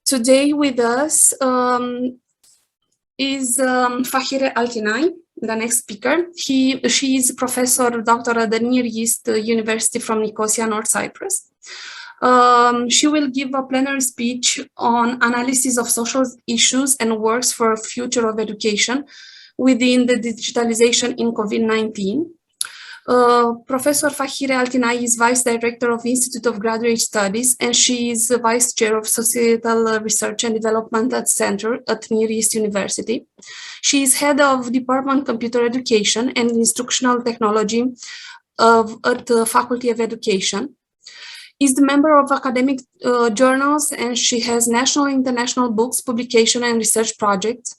Today with us is Fahriye ALTINAY, the next speaker. She is professor doctor at the Near East University from Nicosia, North-Cyprus. She will give a plenary speech on analysis of social issues and works for future of education within the digitalization in COVID-19. Professor Fahriye ALTINAY is Vice Director of Institute of Graduate Studies, and she is Vice Chair of Societal Research and Development Center at Near East University. She is Head of Department Computer Education and Instructional Technology at the Faculty of Education. Is the member of academic journals, and she has national and international books, publication, and research projects.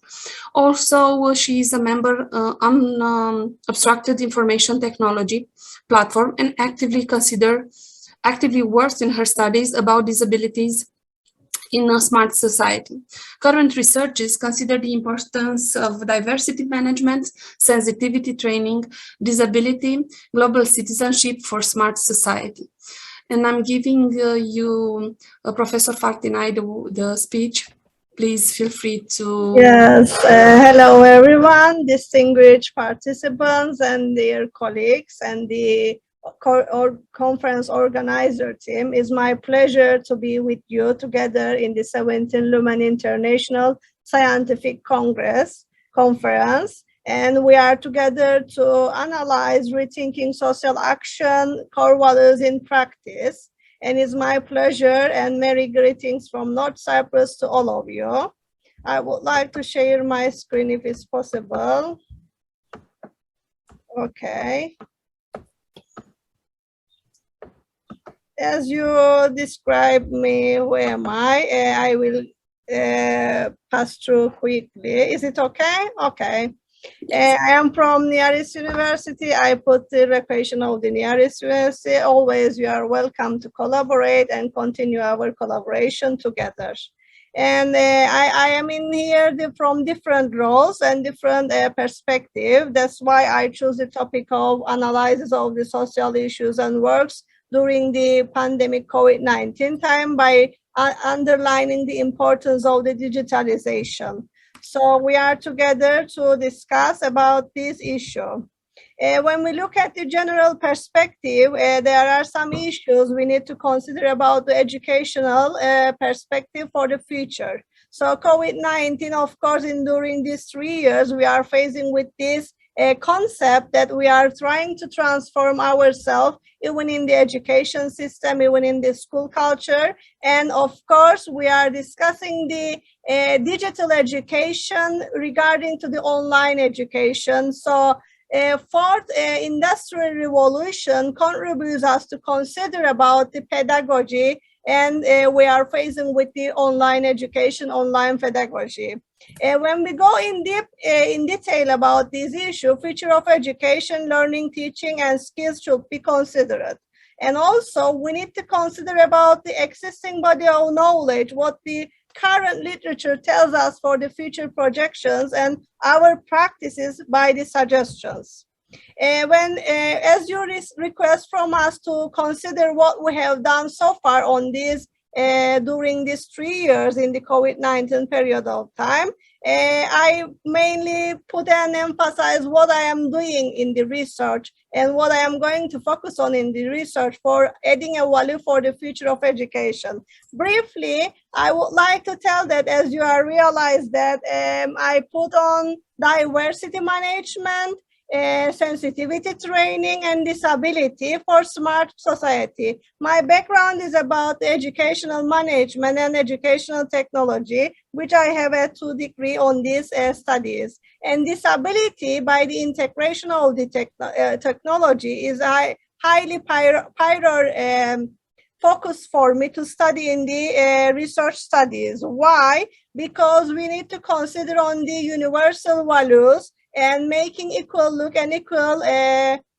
Also, she is a member on Obstructed Information Technology platform and actively works in her studies about disabilities in a smart society. Current researches consider the importance of diversity management, sensitivity training, disability, global citizenship for smart society. And I'm giving you, Professor Fahriye, the speech. Please feel free to... Yes, hello everyone, distinguished participants and their colleagues and the conference organizer team. It's my pleasure to be with you together in the 17th Lumen International Scientific Conference. And we are together to analyze rethinking social action, core values in practice. And it's my pleasure and merry greetings from North Cyprus to all of you. I would like to share my screen if it's possible. Okay. As you describe me, who am I will pass through quickly. Is it okay? Okay. I am from Near East University. I put the recreation of the Near East University. Always you are welcome to collaborate and continue our collaboration together. And I am in here from different roles and different perspectives. That's why I chose the topic of analysis of the social issues and works during the pandemic COVID-19 time by underlining the importance of the digitalization. So we are together to discuss about this issue. When we look at the general perspective, there are some issues we need to consider about the educational perspective for the future. So COVID-19, of course, during these 3 years, we are facing with this concept that we are trying to transform ourselves even in the education system, even in the school culture. And of course, we are discussing the digital education regarding to the online education. So fourth industrial revolution contributes us to consider about the pedagogy, and we are facing with the online education, online pedagogy. When we go in detail about this issue, future of education, learning, teaching, and skills should be considered. And also, we need to consider about the existing body of knowledge, what the current literature tells us for the future projections, and our practices by the suggestions. As you request from us to consider what we have done so far on this during these 3 years in the COVID-19 period of time, I mainly put and emphasize what I am doing in the research and what I am going to focus on in the research for adding a value for the future of education. Briefly, I would like to tell that as you are realized that I put on diversity management, sensitivity training, and disability for smart society. My background is about educational management and educational technology, which I have a 2 degree on these studies. And disability by the integration of the technology is a highly focus for me to study in the research studies. Why? Because we need to consider on the universal values and making equal look and equal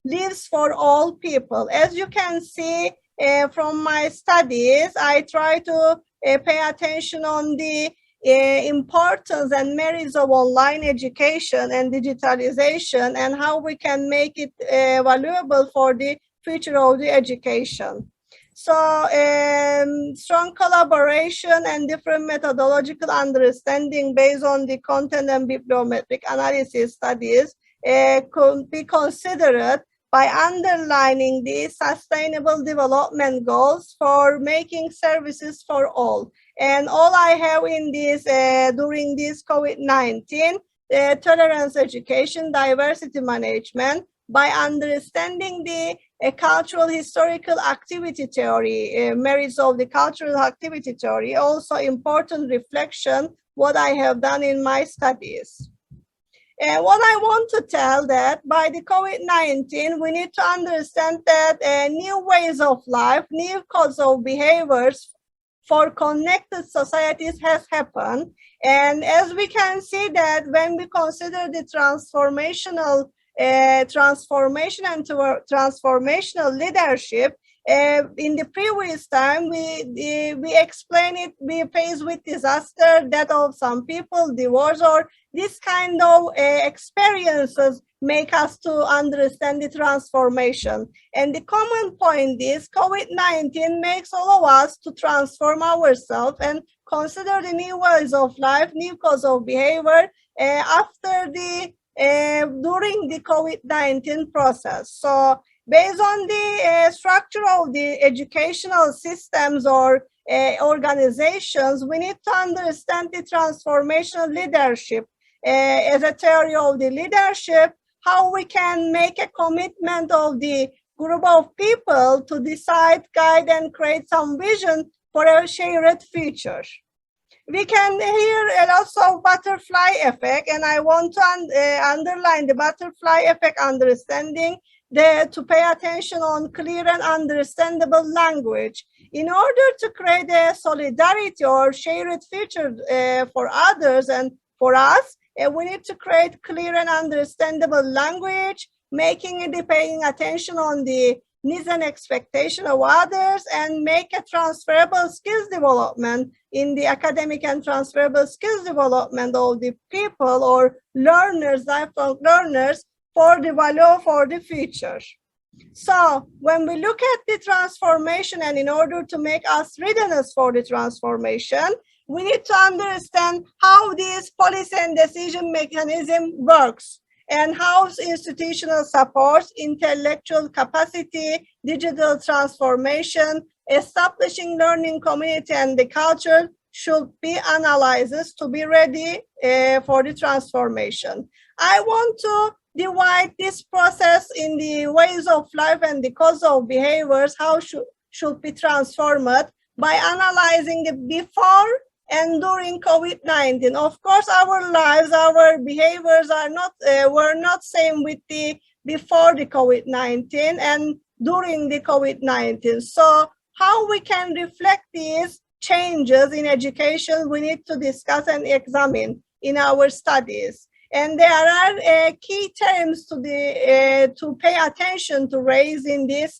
lives for all people. As you can see from my studies, I try to pay attention on the importance and merits of online education and digitalization and how we can make it valuable for the future of the education. So strong collaboration and different methodological understanding based on the content and bibliometric analysis studies could be considered by underlining the sustainable development goals for making services for all. And all I have in this during this COVID-19, tolerance education, diversity management, by understanding the cultural historical activity theory, merits of the cultural activity theory, also important reflection, what I have done in my studies. And what I want to tell that by the COVID-19, we need to understand that new ways of life, new codes of behaviors for connected societies has happened. And as we can see that when we consider the transformational transformation and transformational leadership, in the previous time, we explain it, we face with disaster, death of some people, divorce, or this kind of experiences make us to understand the transformation. And the common point is COVID-19 makes all of us to transform ourselves and consider the new ways of life, new codes of behavior after the during the COVID-19 process. So based on the structure of the educational systems or organizations, we need to understand the transformational leadership as a theory of the leadership, how we can make a commitment of the group of people to decide, guide, and create some vision for a shared future. We can hear a lot of butterfly effect, and I want to underline the butterfly effect understanding, to pay attention on clear and understandable language. In order to create a solidarity or shared future for others and for us, we need to create clear and understandable language, paying attention on the needs and expectation of others, and make a transferable skills development in the academic and transferable skills development of the people or learners, lifelong learners, for the value for the future. So when we look at the transformation, and in order to make us readiness for the transformation, we need to understand how this policy and decision mechanism works, and how institutional supports, intellectual capacity, digital transformation, establishing learning community and the culture should be analyzed to be ready for the transformation. I want to divide this process in the ways of life and the cause of behaviors, how should be transformed by analyzing the before and during COVID-19. Of course, our lives, our behaviors are not were not same with the before the COVID-19 and during the COVID-19. So how we can reflect these changes in education, we need to discuss and examine in our studies. And there are key terms to pay attention to raise in this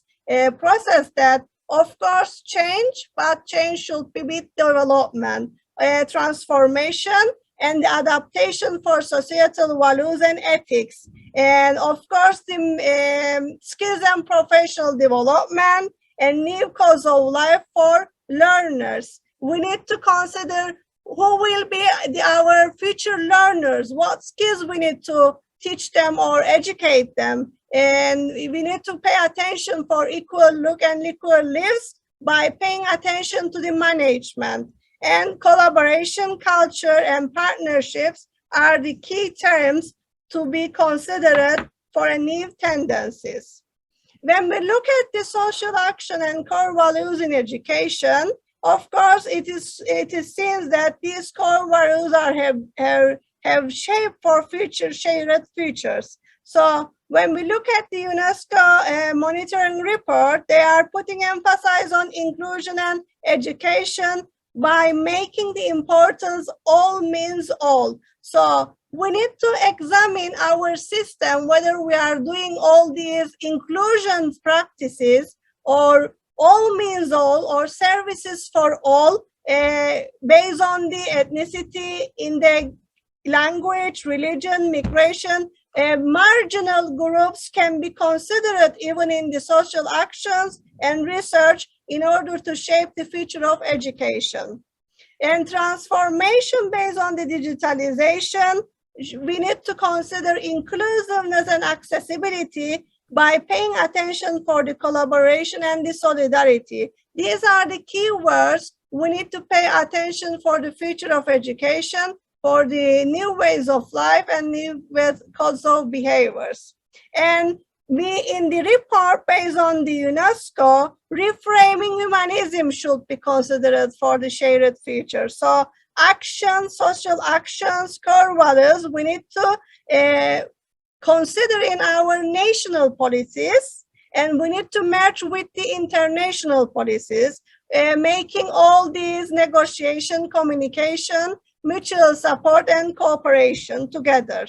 process, that of course change, but change should be with development, transformation, and adaptation for societal values and ethics. And of course the skills and professional development and new course of life for learners. We need to consider who will be our future learners, what skills we need to teach them or educate them. And we need to pay attention for equal look and equal lives by paying attention to the management. And collaboration, culture, and partnerships are the key terms to be considered for a new tendencies. When we look at the social action and core values in education, of course, it is seen that these core values have shaped for future shared futures. So when we look at the UNESCO monitoring report, they are putting emphasis on inclusion and education by making the importance all means all. So we need to examine our system, whether we are doing all these inclusion practices or all means all or services for all based on the ethnicity, in the language, religion, migration, marginal groups can be considered even in the social actions and research in order to shape the future of education. And transformation based on the digitalization, we need to consider inclusiveness and accessibility by paying attention for the collaboration and the solidarity. These are the key words we need to pay attention for the future of education, for the new ways of life and new codes of behaviors. And we, in the report based on the UNESCO, reframing humanism should be considered for the shared future. So actions, social actions, core values, we need to consider in our national policies, and we need to merge with the international policies, making all these negotiation, communication, mutual support and cooperation together.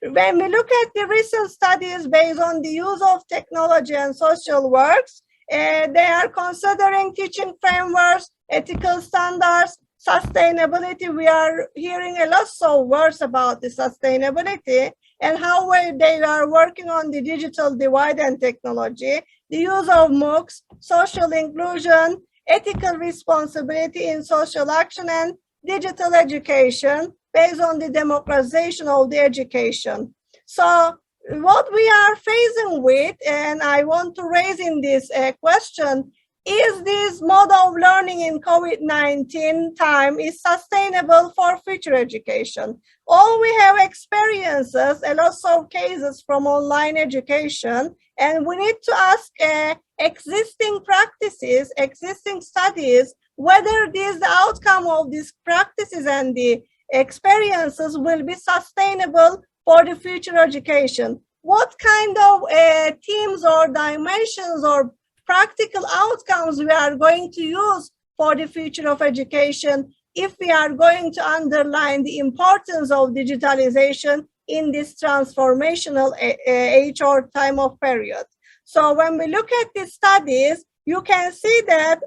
When we look at the recent studies based on the use of technology and social works, they are considering teaching frameworks, ethical standards, sustainability. We are hearing a lot of words about the sustainability and how they are working on the digital divide and technology, the use of MOOCs, social inclusion, ethical responsibility in social action, and digital education based on the democratization of the education. So what we are facing with, and I want to raise in this question, is this mode of learning in COVID-19 time is sustainable for future education? All we have experiences, a lot of cases from online education, and we need to ask existing practices, existing studies, whether this the outcome of these practices and the experiences will be sustainable for the future education. What kind of themes or dimensions or practical outcomes we are going to use for the future of education if we are going to underline the importance of digitalization in this transformational age or time of period. So when we look at these studies, you can see that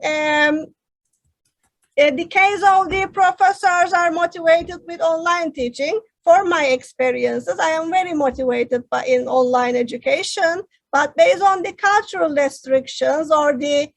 the case of the professors are motivated with online teaching. For my experiences, I am very motivated in online education, but based on the cultural restrictions or the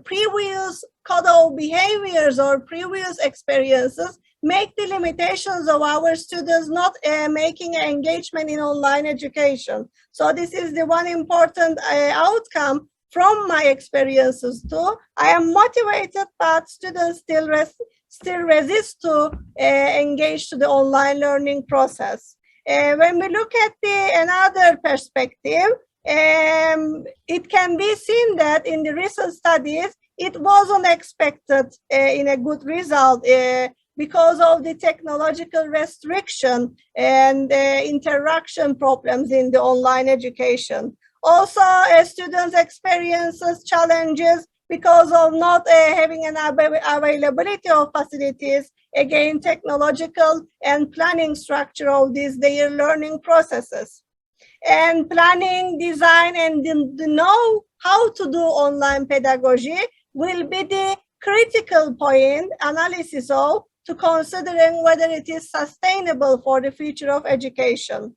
previous code of behaviors or previous experiences make the limitations of our students not making engagement in online education. So this is the one important outcome from my experiences too. I am motivated, but students still resist to engage to the online learning process. When we look at another perspective, it can be seen that in the recent studies, it wasn't expected in a good result because of the technological restriction and interaction problems in the online education. Also, students experiences challenges because of not having an availability of facilities, again, technological and planning structure of their learning processes. And planning, design, and the know how to do online pedagogy will be the critical point analysis of to considering whether it is sustainable for the future of education.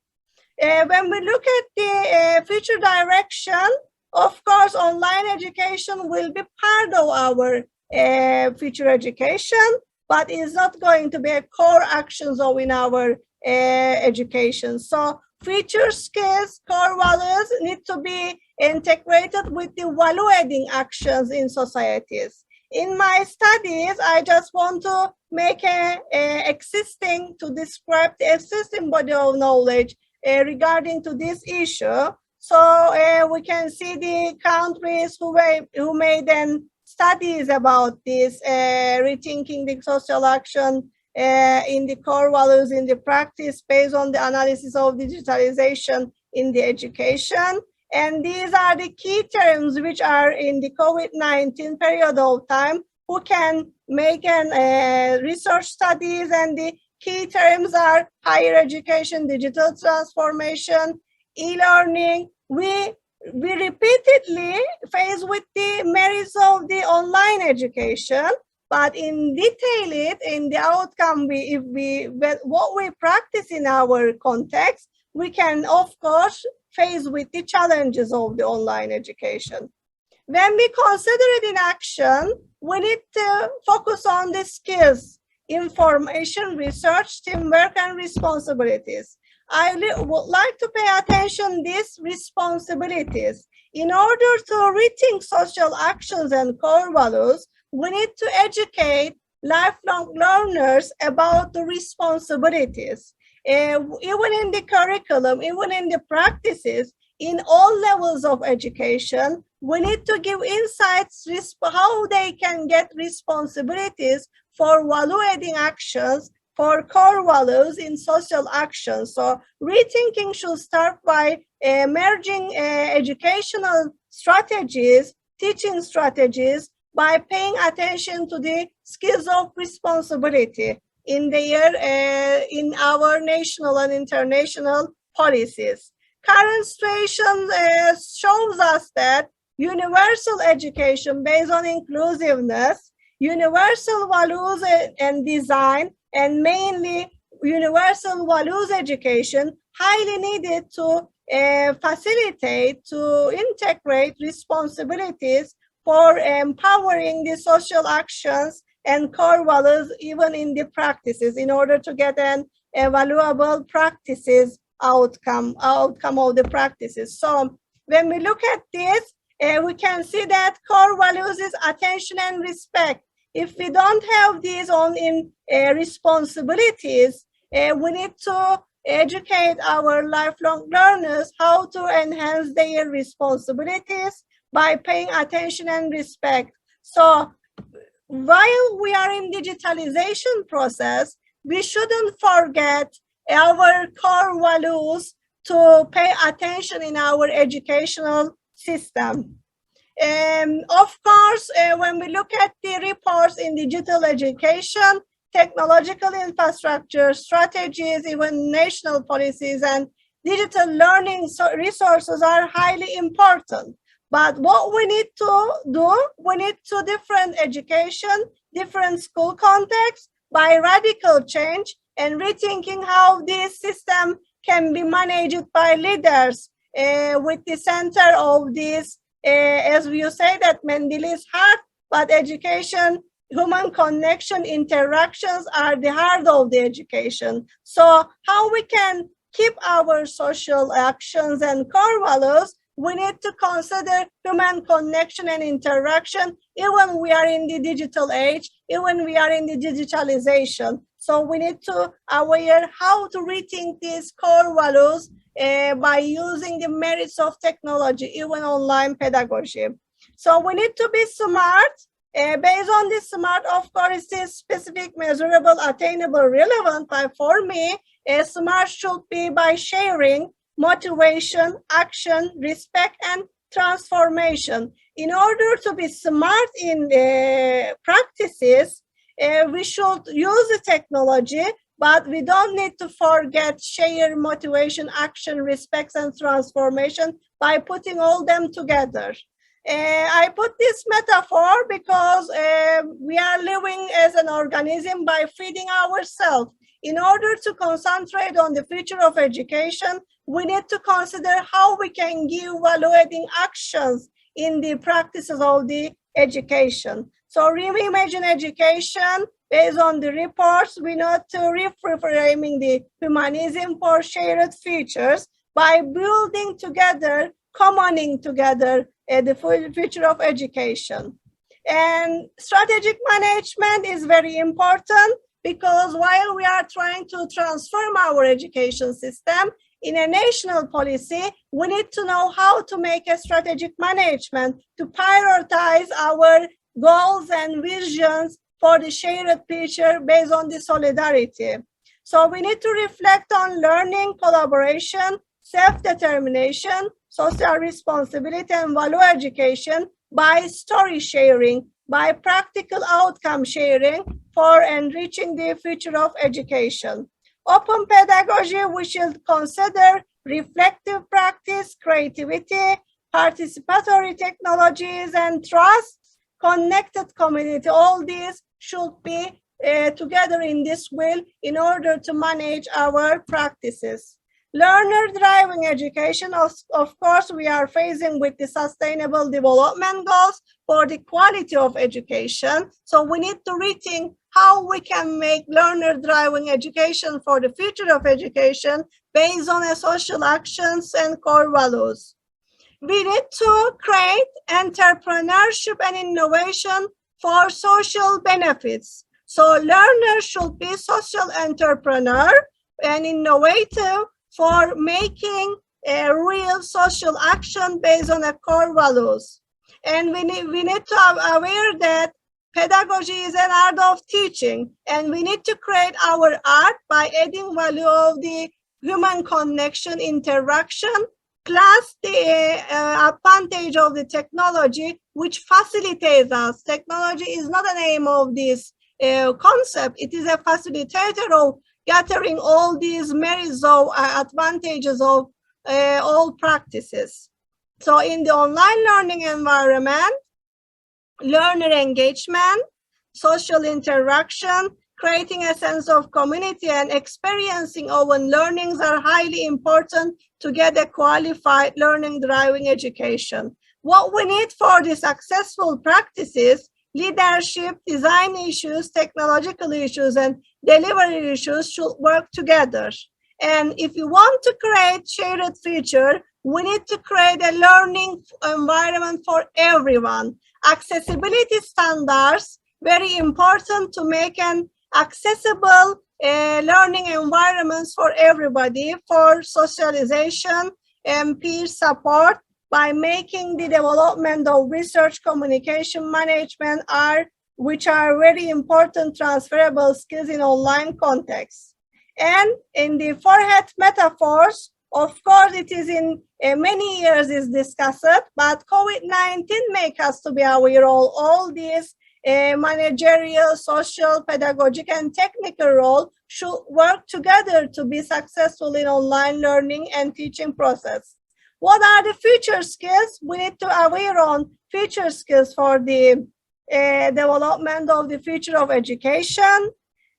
When we look at the future direction, of course, online education will be part of our future education, but it's not going to be a core actions of in our education. So future skills, core values need to be integrated with the value-adding actions in societies. In my studies, I just want to make to describe the existing body of knowledge regarding to this issue. So we can see the countries who made studies about this, rethinking the social action in the core values in the practice based on the analysis of digitalization in the education. And these are the key terms which are in the COVID-19 period of time who can make research studies, and the key terms are higher education, digital transformation, e-learning. We repeatedly face with the merits of the online education, but in detail it, in the outcome, what we practice in our context, we can, of course, face with the challenges of the online education. When we consider it in action, we need to focus on the skills, information, research, teamwork, and responsibilities. I would like to pay attention to these responsibilities. In order to rethink social actions and core values, we need to educate lifelong learners about the responsibilities. Even in the curriculum, even in the practices, in all levels of education, we need to give insights how they can get responsibilities for value-adding actions, for core values in social action. So rethinking should start by merging educational strategies, teaching strategies, by paying attention to the skills of responsibility in our national and international policies. Current situation shows us that universal education based on inclusiveness, universal values and design, and mainly universal values education, highly needed to facilitate, to integrate responsibilities for empowering the social actions and core values even in the practices in order to get an valuable practices outcome of the practices. So when we look at this, we can see that core values is attention and respect. If we don't have these in responsibilities, we need to educate our lifelong learners how to enhance their responsibilities by paying attention and respect. So while we are in digitalization process, we shouldn't forget our core values to pay attention in our educational system. Of course, when we look at the reports in digital education, technological infrastructure, strategies, even national policies and digital learning resources are highly important. But what we need to do, we need to different education, different school contexts by radical change and rethinking how this system can be managed by leaders with the center of this, as you say, that Mendele is heart, but education, human connection, interactions are the heart of the education. So how we can keep our social actions and core values, we need to consider human connection and interaction, even we are in the digital age, even we are in the digitalization. So we need to aware how to rethink these core values by using the merits of technology, even online pedagogy. So we need to be smart. Based on this smart, of course, it is specific, measurable, attainable, relevant. But for me, smart should be by sharing, motivation, action, respect, and transformation. In order to be smart in practices, we should use the technology, but we don't need to forget share, motivation, action, respect, and transformation by putting all them together. I put this metaphor because we are living as an organism by feeding ourselves. In order to concentrate on the future of education, we need to consider how we can give value-adding actions in the practices of the education. So reimagine education based on the reports. We need to reframing the humanism for shared futures by building together, commoning together the future of education. And strategic management is very important because while we are trying to transform our education system in a national policy, we need to know how to make a strategic management to prioritize our goals and visions for the shared future based on the solidarity. So we need to reflect on learning, collaboration, self-determination, social responsibility, and value education by story sharing, by practical outcome sharing for enriching the future of education. Open pedagogy, we should consider reflective practice, creativity, participatory technologies, and trust, connected community. All these should be together in this wheel in order to manage our practices. Learner-driving education, of course, we are facing with the Sustainable Development Goals for the quality of education. So we need to rethink how we can make learner-driving education for the future of education based on social actions and core values. We need to create entrepreneurship and innovation for social benefits. So learners should be social entrepreneur and innovative for making a real social action based on the core values. And we need to be aware that pedagogy is an art of teaching, and we need to create our art by adding value of the human connection, interaction, plus the advantage of the technology, which facilitates us. Technology is not an aim of this concept. It is a facilitator of gathering all these merits of advantages of all practices. So in the online learning environment, learner engagement, social interaction, creating a sense of community and experiencing open learnings are highly important to get a qualified learning-driving education. What we need for the successful practices, leadership, design issues, technological issues, and delivery issues should work together. And if you want to create shared future, we need to create a learning environment for everyone. Accessibility standards, very important to make an accessible learning environments for everybody, for socialization and peer support, by making the development of research, communication, management, which are very important transferable skills in online context. And in the forehead metaphors, of course, it is in many years is discussed, but COVID-19 make us to be aware of all these managerial, social, pedagogic, and technical role should work together to be successful in online learning and teaching process. What are the future skills? We need to aware on future skills for the development of the future of education.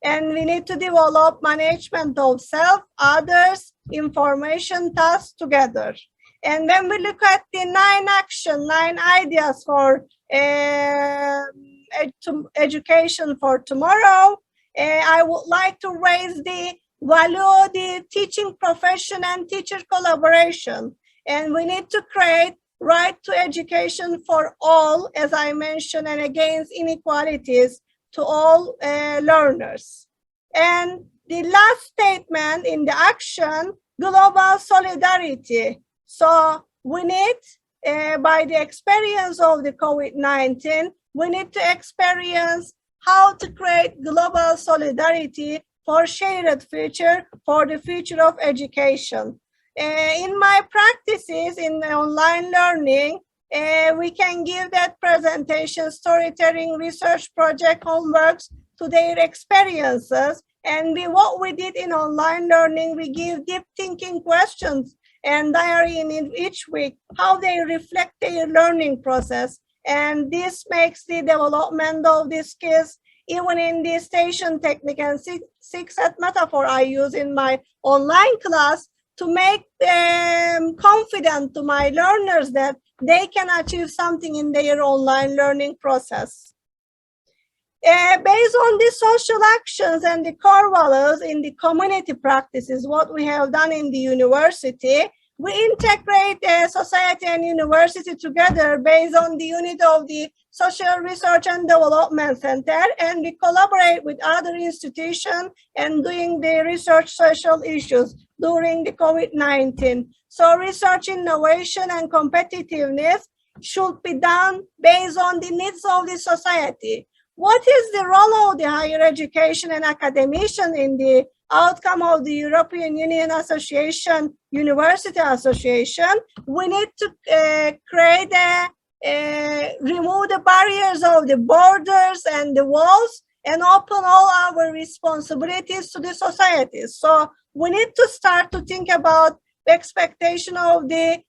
And we need to develop management of self, others, information, tasks together. And when we look at the 9 ideas for education for tomorrow, I would like to raise the value, the teaching profession and teacher collaboration. And we need to create right to education for all, as I mentioned, and against inequalities to all learners. And the last statement in the action, global solidarity. So we need, by the experience of the COVID-19, we need to experience how to create global solidarity for shared future, for the future of education. In my practices in online learning, we can give that presentation, storytelling, research project, homeworks to their experiences. And what we did in online learning, we give deep thinking questions and diary in each week, how they reflect their learning process. And this makes the development of these skills, even in the station technique and six-set metaphor I use in my online class, to make them confident to my learners that they can achieve something in their online learning process. Based on the social actions and the core values in the community practices, what we have done in the university, we integrate society and university together based on the unit of the Social Research and Development Center, and we collaborate with other institutions and doing the research social issues during the COVID-19. So research, innovation, and competitiveness should be done based on the needs of the society. What is the role of the higher education and academician in the outcome of the European Union Association, University Association? We need to create remove the barriers of the borders and the walls and open all our responsibilities to the society. So we need to start to think about the expectation of the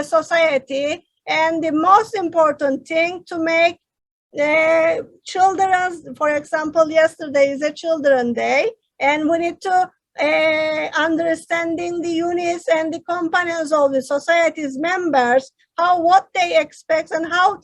society, and the most important thing to make children, for example, yesterday is a Children's Day, and we need to understanding the units and the components of the society's members, what they expect, and how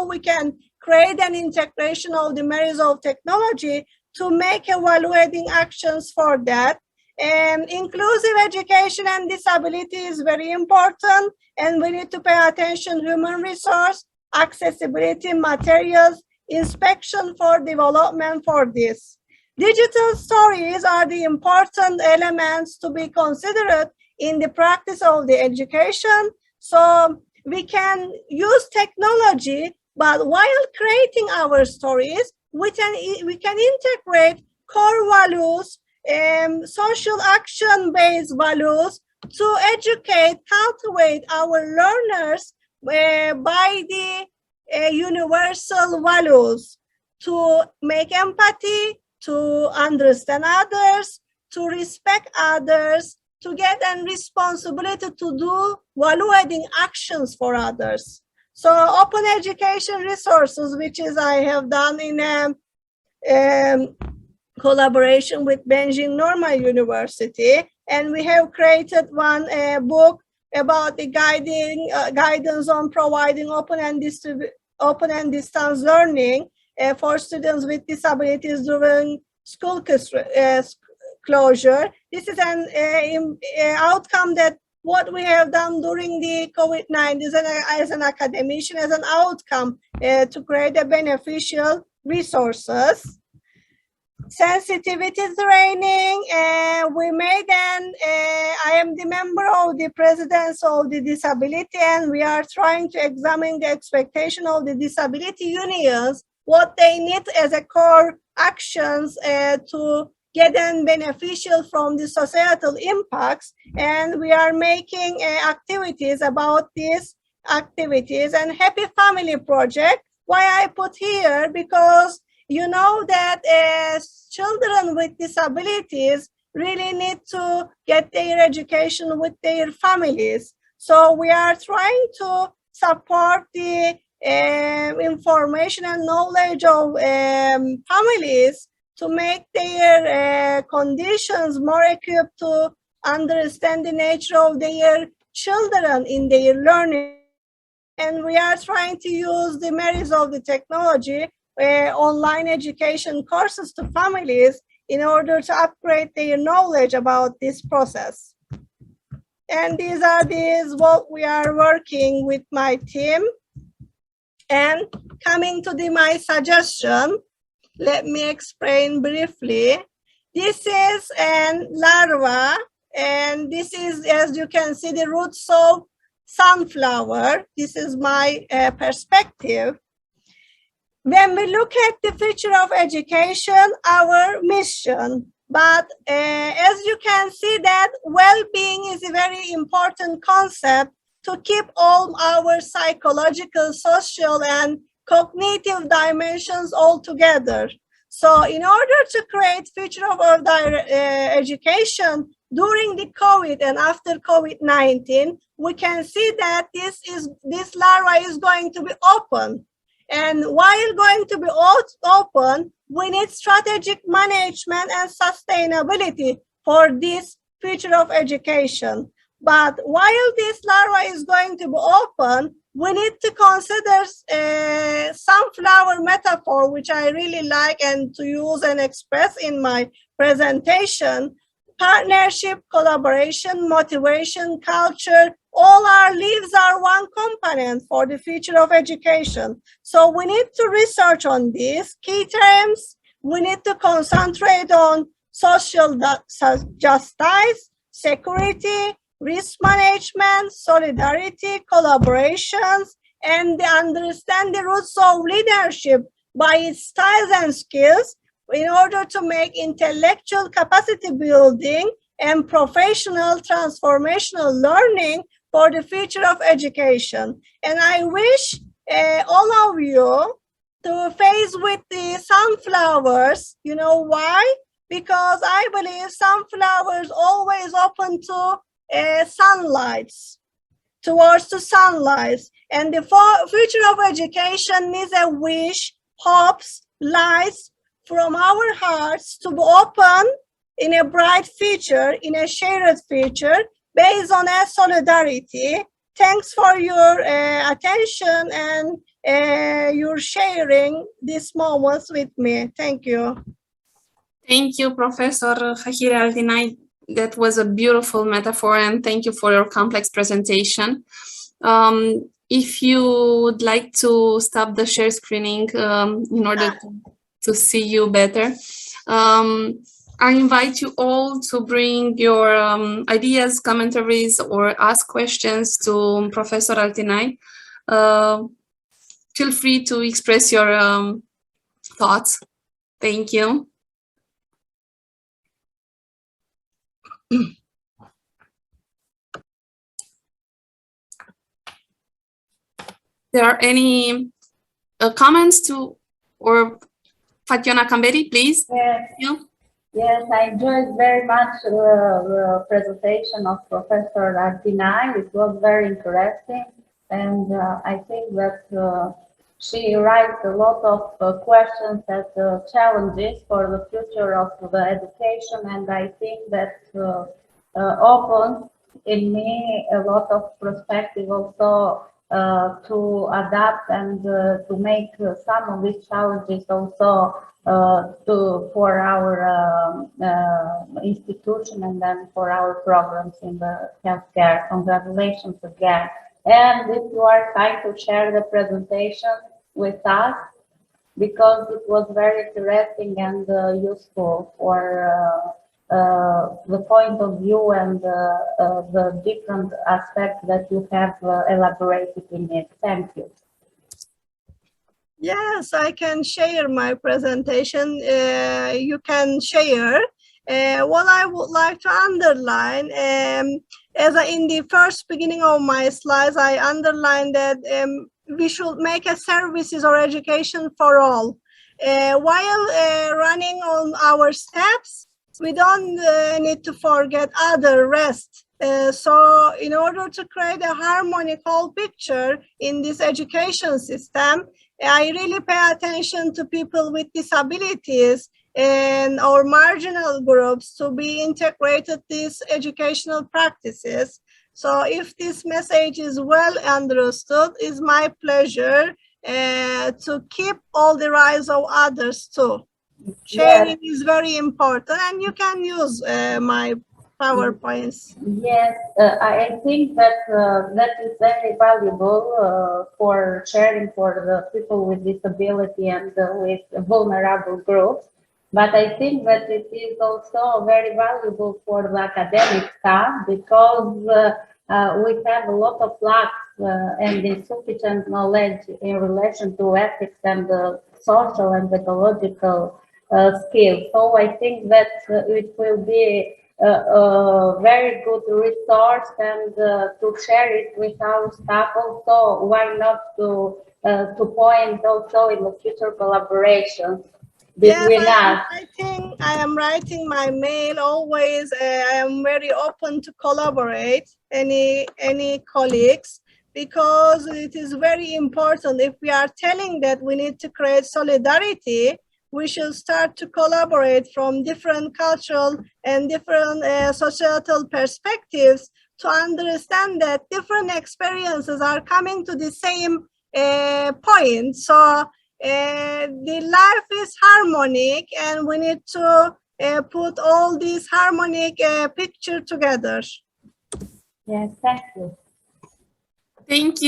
we can create an integration of the merits of technology to make evaluating actions for that. And inclusive education and disability is very important, and we need to pay attention human resource, accessibility, materials, inspection for development for this. Digital stories are the important elements to be considered in the practice of the education. So we can use technology, but while creating our stories, we can integrate core values, social action-based values to educate, cultivate our learners by the universal values, to make empathy, to understand others, to respect others, to get a responsibility to do value-adding actions for others. So open education resources, which is I have done in collaboration with Beijing Normal University, and we have created one book about the guidance on providing open and distance learning for students with disabilities during school closure. This is an outcome that what we have done during the COVID-19 as an academician, as an outcome to create a beneficial resources. Sensitivity training, we made I am the member of the presidents of the disability, and we are trying to examine the expectation of the disability unions, what they need as a core actions to get them beneficial from the societal impacts. And we are making activities about these activities. And Happy Family Project, why I put here, because you know that children with disabilities really need to get their education with their families. So we are trying to support the information and knowledge of families to make their conditions more equipped to understand the nature of their children in their learning. And we are trying to use the merits of the technology, online education courses to families in order to upgrade their knowledge about this process. And these are what we are working with my team. And coming to my suggestion, let me explain briefly. This is a larva, and this is, as you can see, the roots of sunflower. This is my perspective. When we look at the future of education, our mission, but as you can see that well-being is a very important concept to keep all our psychological, social, and cognitive dimensions all together. So in order to create future of our education during the COVID and after COVID-19, we can see that this larva is going to be open. And while going to be open, we need strategic management and sustainability for this future of education. But while this larva is going to be open, we need to consider sunflower metaphor, which I really like and to use and express in my presentation. Partnership, collaboration, motivation, culture, all our lives are one component for the future of education. So we need to research on these key terms. We need to concentrate on social justice, security, risk management, solidarity, collaborations, and understand the roots of leadership by its styles and skills in order to make intellectual capacity building and professional transformational learning for the future of education. And I wish all of you to face with the sunflowers. You know why? Because I believe sunflowers always open to sunlight, towards the sunlight. And the future of education needs a wish, hopes, lights from our hearts to be open in a bright future, in a shared future, based on a solidarity. Thanks for your attention and your sharing these moments with me. Thank you. Thank you, Professor Fahriye ALTINAY. That was a beautiful metaphor, and thank you for your complex presentation. If you would like to stop the share screening in order to see you better, I invite you all to bring your ideas, commentaries, or ask questions to Professor ALTINAY. Feel free to express your thoughts. Thank you. There are any comments to, or Fationa Kamberi, please? Yes. Yes, I enjoyed very much the presentation of Professor ALTINAY. It was very interesting, and I think that she raised a lot of questions and challenges for the future of the education, and I think that opens in me a lot of perspective also to adapt and to make some of these challenges also for our institution and then for our programs in the healthcare. Congratulations again. And if you are kind to share the presentation with us, because it was very interesting and useful for the point of view and the different aspects that you have elaborated in it. Thank you. Yes, I can share my presentation. You can share. What I would like to underline, in the first beginning of my slides, I underlined that we should make a services or education for all. While running on our steps, we don't need to forget other rest. So in order to create a harmonical picture in this education system, I really pay attention to people with disabilities and or marginal groups to be integrated these educational practices. So if this message is well understood, it's my pleasure to keep all the rights of others too. Sharing is very important, and you can use my PowerPoints. Yes, I think that that is very valuable for sharing for the people with disability and with vulnerable groups. But I think that it is also very valuable for the academic staff, because we have a lot of lacks and insufficient knowledge in relation to ethics and social and ecological skills. So I think that it will be a very good resource, and to share it with our staff also. Why not to point also in the future collaborations between us? I think I am writing my mail always. I am very open to collaborate any colleagues, because it is very important. If we are telling that we need to create solidarity, we should start to collaborate from different cultural and different societal perspectives to understand that different experiences are coming to the same point. So the life is harmonic, and we need to put all these harmonic picture together. Yes, thank you. Thank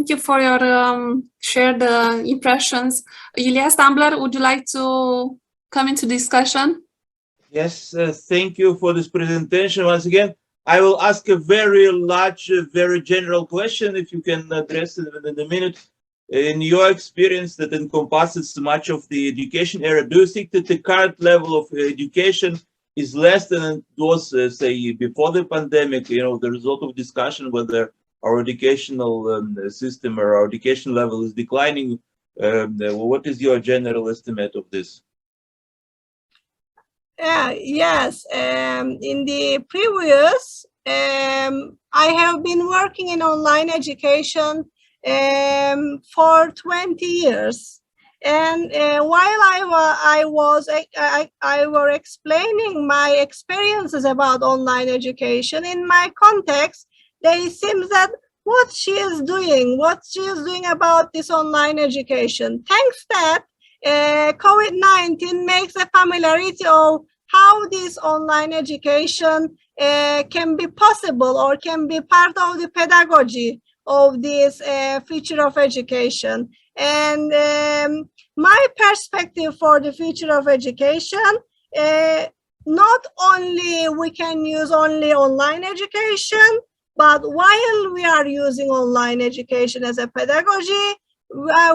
you for your shared impressions. Ilia Stambler, would you like to come into discussion? Yes, thank you for this presentation. Once again, I will ask a very large, very general question, if you can address it within a minute. In your experience that encompasses much of the education era, do you think that the current level of education is less than it was, say, before the pandemic? You know, there's a lot of discussion whether our educational system or our education level is declining. What is your general estimate of this? Yes, in the previous, I have been working in online education for 20 years. And while I were explaining my experiences about online education in my context, they seems that what she is doing about this online education. Thanks that COVID-19 makes a familiarity of how this online education can be possible or can be part of the pedagogy of this future of education. And my perspective for the future of education, not only we can use only online education, but while we are using online education as a pedagogy,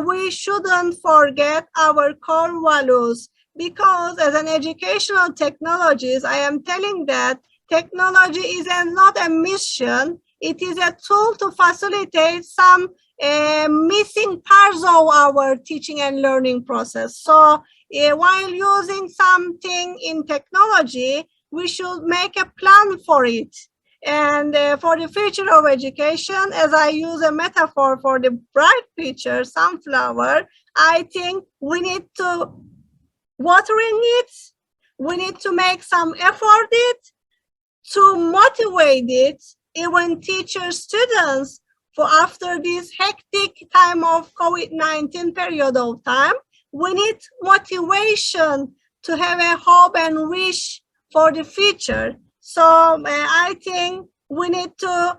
we shouldn't forget our core values, because as an educational technologist, I am telling that technology is not a mission, it is a tool to facilitate some missing parts of our teaching and learning process. So while using something in technology, we should make a plan for it. And for the future of education, as I use a metaphor for the bright picture, sunflower, I think we need to watering it, we need to make some effort to motivate it, even teachers, students, for after this hectic time of COVID-19 period of time, we need motivation to have a hope and wish for the future. So I think we need to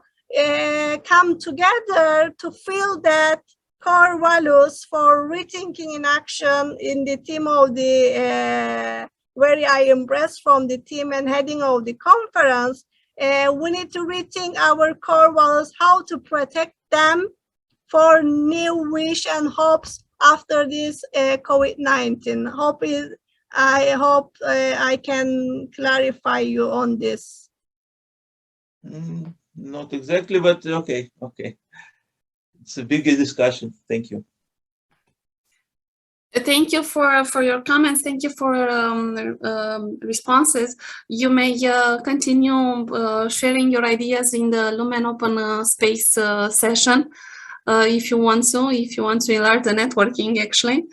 come together to feel that core values for rethinking in action in the theme of the where I embraced from the team and heading of the conference. We need to rethink our core values, how to protect them for new wish and hopes after this COVID-19. I hope I can clarify you on this. Not exactly, but okay. It's a big discussion. Thank you. Thank you for your comments. Thank you for responses. You may continue sharing your ideas in the Lumen Open Space session if you want to enlarge the networking, actually.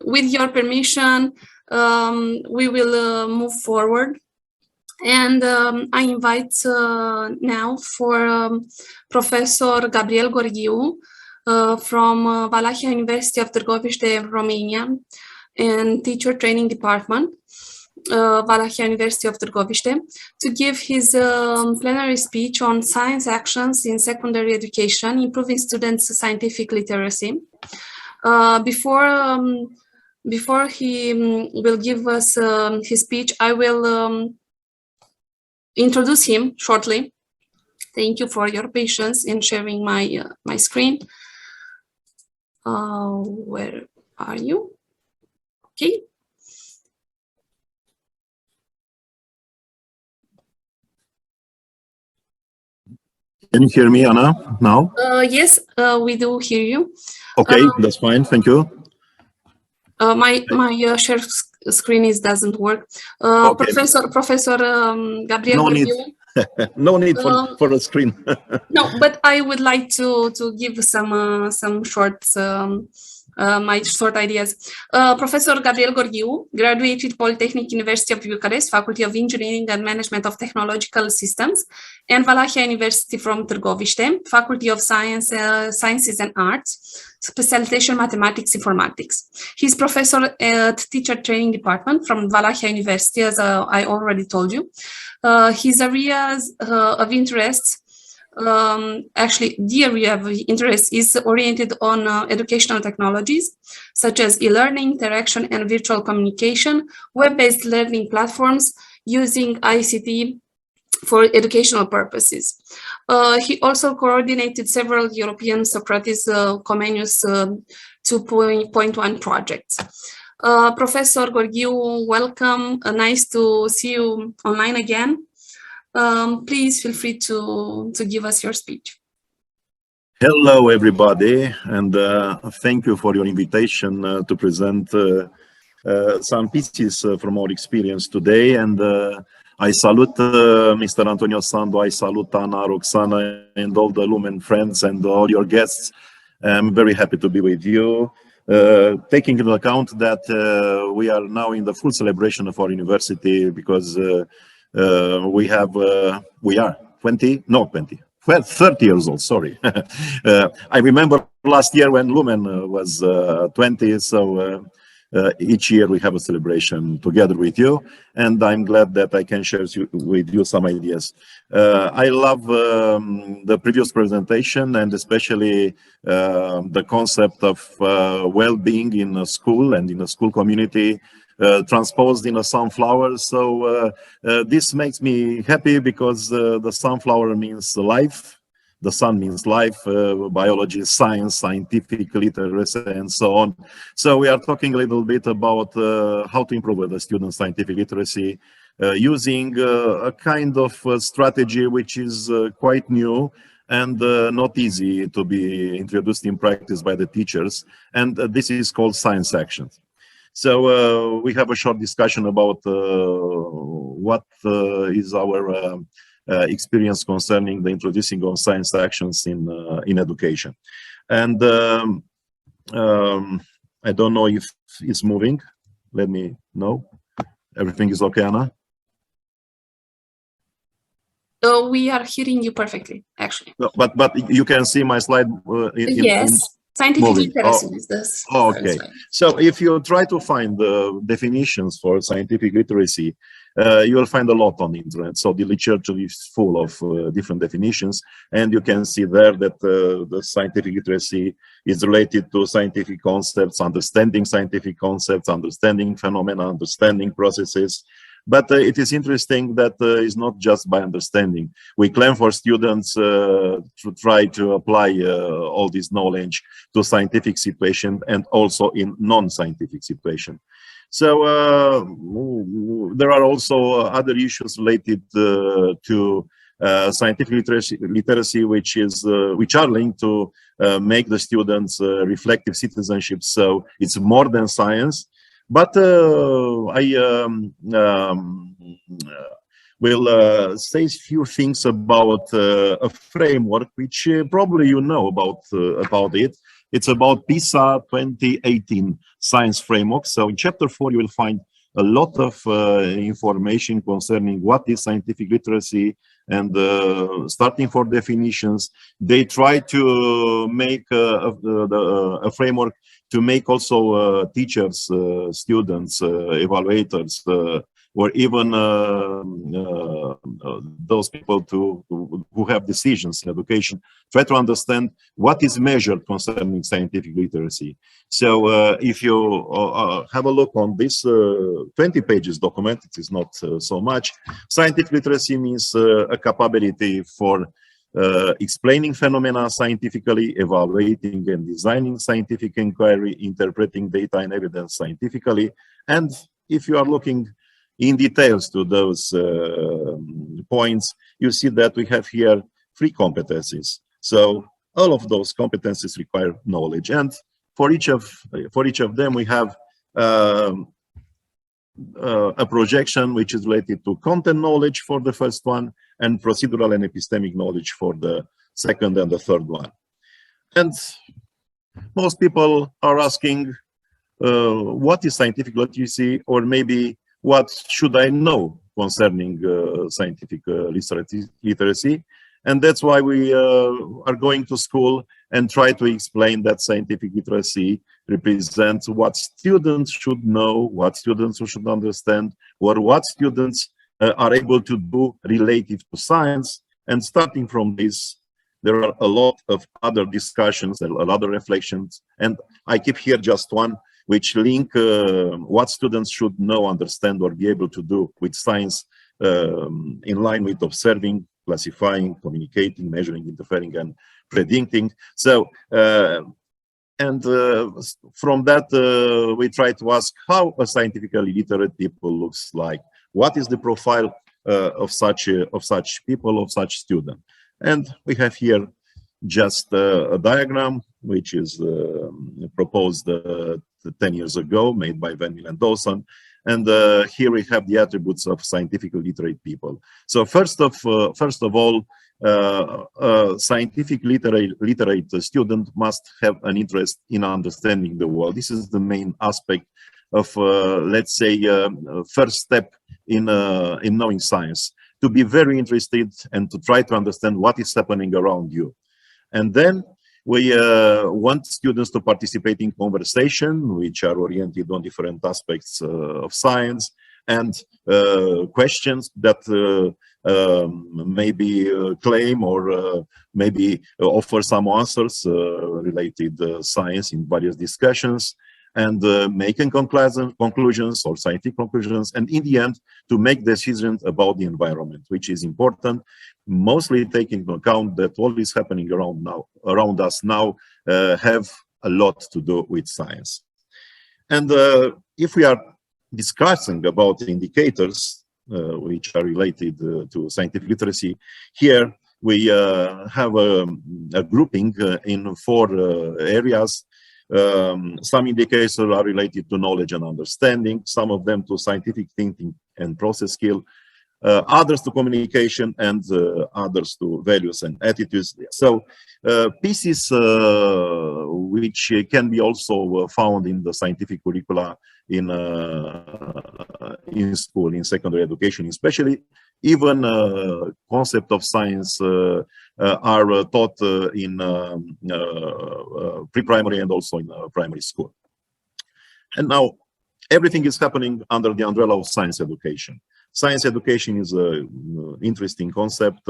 With your permission, we will move forward. And I invite now for Professor Gabriel GORGHIU from Valahia University of Târgoviște, Romania, and Teacher Training Department, Valahia University of Târgoviște, to give his plenary speech on science actions in secondary education, improving students' scientific literacy. Before he will give us his speech, I will introduce him shortly. Thank you for your patience in sharing my my screen. Where are you? Okay. Can you hear me, Anna, now? Yes, we do hear you. Okay, that's fine. Thank you. My share screen doesn't work. Okay. Professor Gabriel. No need. No need for a screen. No, but I would like to give some short my short ideas. Professor Gabriel GORGHIU graduated Polytechnic University of Bucharest, Faculty of Engineering and Management of Technological Systems, and Valahia University from Târgoviște, Faculty of Sciences and Arts, Specialization Mathematics Informatics. He's professor at Teacher Training Department from Valahia University, as I already told you. His areas of interest, actually the area of interest is oriented on educational technologies such as e-learning, interaction and virtual communication, web-based learning platforms using ICT for educational purposes. He also coordinated several European Socrates Comenius 2.1 projects. Professor GORGHIU, welcome. Nice to see you online again. Please feel free to give us your speech. Hello, everybody, and thank you for your invitation to present some pieces from our experience today. And I salute Mr. Antonio Sandu, I salute Anna, Roxana, and all the Lumen friends and all your guests. I'm very happy to be with you. taking into account that we are now in the full celebration of our university, because we are 30 years old, sorry. I remember last year when Lumen was 20, so each year we have a celebration together with you, and I'm glad that I can share with you some ideas. I love the previous presentation, and especially the concept of well-being in a school and in a school community, transposed in a sunflower. So this makes me happy, because the sunflower means life. The sun means life, biology, science, scientific literacy, and so on. So we are talking a little bit about how to improve the student scientific literacy using a kind of strategy which is quite new and not easy to be introduced in practice by the teachers. And this is called science actions. So we have a short discussion about what is our experience concerning the introducing of science actions in education. And I don't know if it's moving. Let me know. Everything is okay, Anna? We are hearing you perfectly, actually. No, but you can see my slide. Yes. Scientific literacy is this. Okay. So if you try to find the definitions for scientific literacy, you will find a lot on the internet. So the literature is full of different definitions, and you can see there that the scientific literacy is related to scientific concepts, understanding scientific concepts, understanding phenomena, understanding processes. But it is interesting that it's not just by understanding. We claim for students to try to apply all this knowledge to scientific situation and also in non-scientific situation. So there are also other issues related to scientific literacy, which are linked to make the students reflective citizenship. So it's more than science. But I will say a few things about a framework which probably you know about it. It's about PISA 2018 science framework. So in chapter 4, you will find a lot of information concerning what is scientific literacy, and starting for definitions. They try to make a framework to make also teachers, students, evaluators, or even those people who have decisions in education, try to understand what is measured concerning scientific literacy. So if you have a look on this 20 pages document, it is not so much. Scientific literacy means a capability for explaining phenomena scientifically, evaluating and designing scientific inquiry, interpreting data and evidence scientifically. And if you are looking in details to those points, you see that we have here 3 competencies. So all of those competencies require knowledge, and for each of them we have a projection which is related to content knowledge for the first one, and procedural and epistemic knowledge for the second and the third one. And most people are asking, what is scientific literacy, or maybe what should I know concerning scientific literacy? And that's why we are going to school and try to explain that scientific literacy represents what students should know, what students should understand, or what students are able to do related to science. And starting from this, there are a lot of other discussions and other reflections. And I keep here just one, which link what students should know, understand, or be able to do with science in line with observing, classifying, communicating, measuring, interfering, and predicting. So, from that, we try to ask how a scientifically literate people looks like. What is the profile of such people, of such student? And we have here just a diagram which is proposed 10 years ago, made by Van Mil and Dawson. And here we have the attributes of scientifically literate people. So first of all, scientific literate student must have an interest in understanding the world. This is the main aspect of, let's say, first step in knowing science, to be very interested and to try to understand what is happening around you. And then we want students to participate in conversation, which are oriented on different aspects of science, and questions that maybe claim or maybe offer some answers related science in various discussions, and making conclusions or scientific conclusions, and in the end to make decisions about the environment, which is important, mostly taking into account that all is happening around us now have a lot to do with science. And if we are discussing about indicators which are related to scientific literacy, here we have a grouping in 4 areas. Some indicators are related to knowledge and understanding, some of them to scientific thinking and process skill, others to communication, and others to values and attitudes. So pieces which can be also found in the scientific curricula in school, in secondary education especially. Even concept of science are taught in pre-primary and also in primary school. And now everything is happening under the umbrella of science education. Science education is an interesting concept.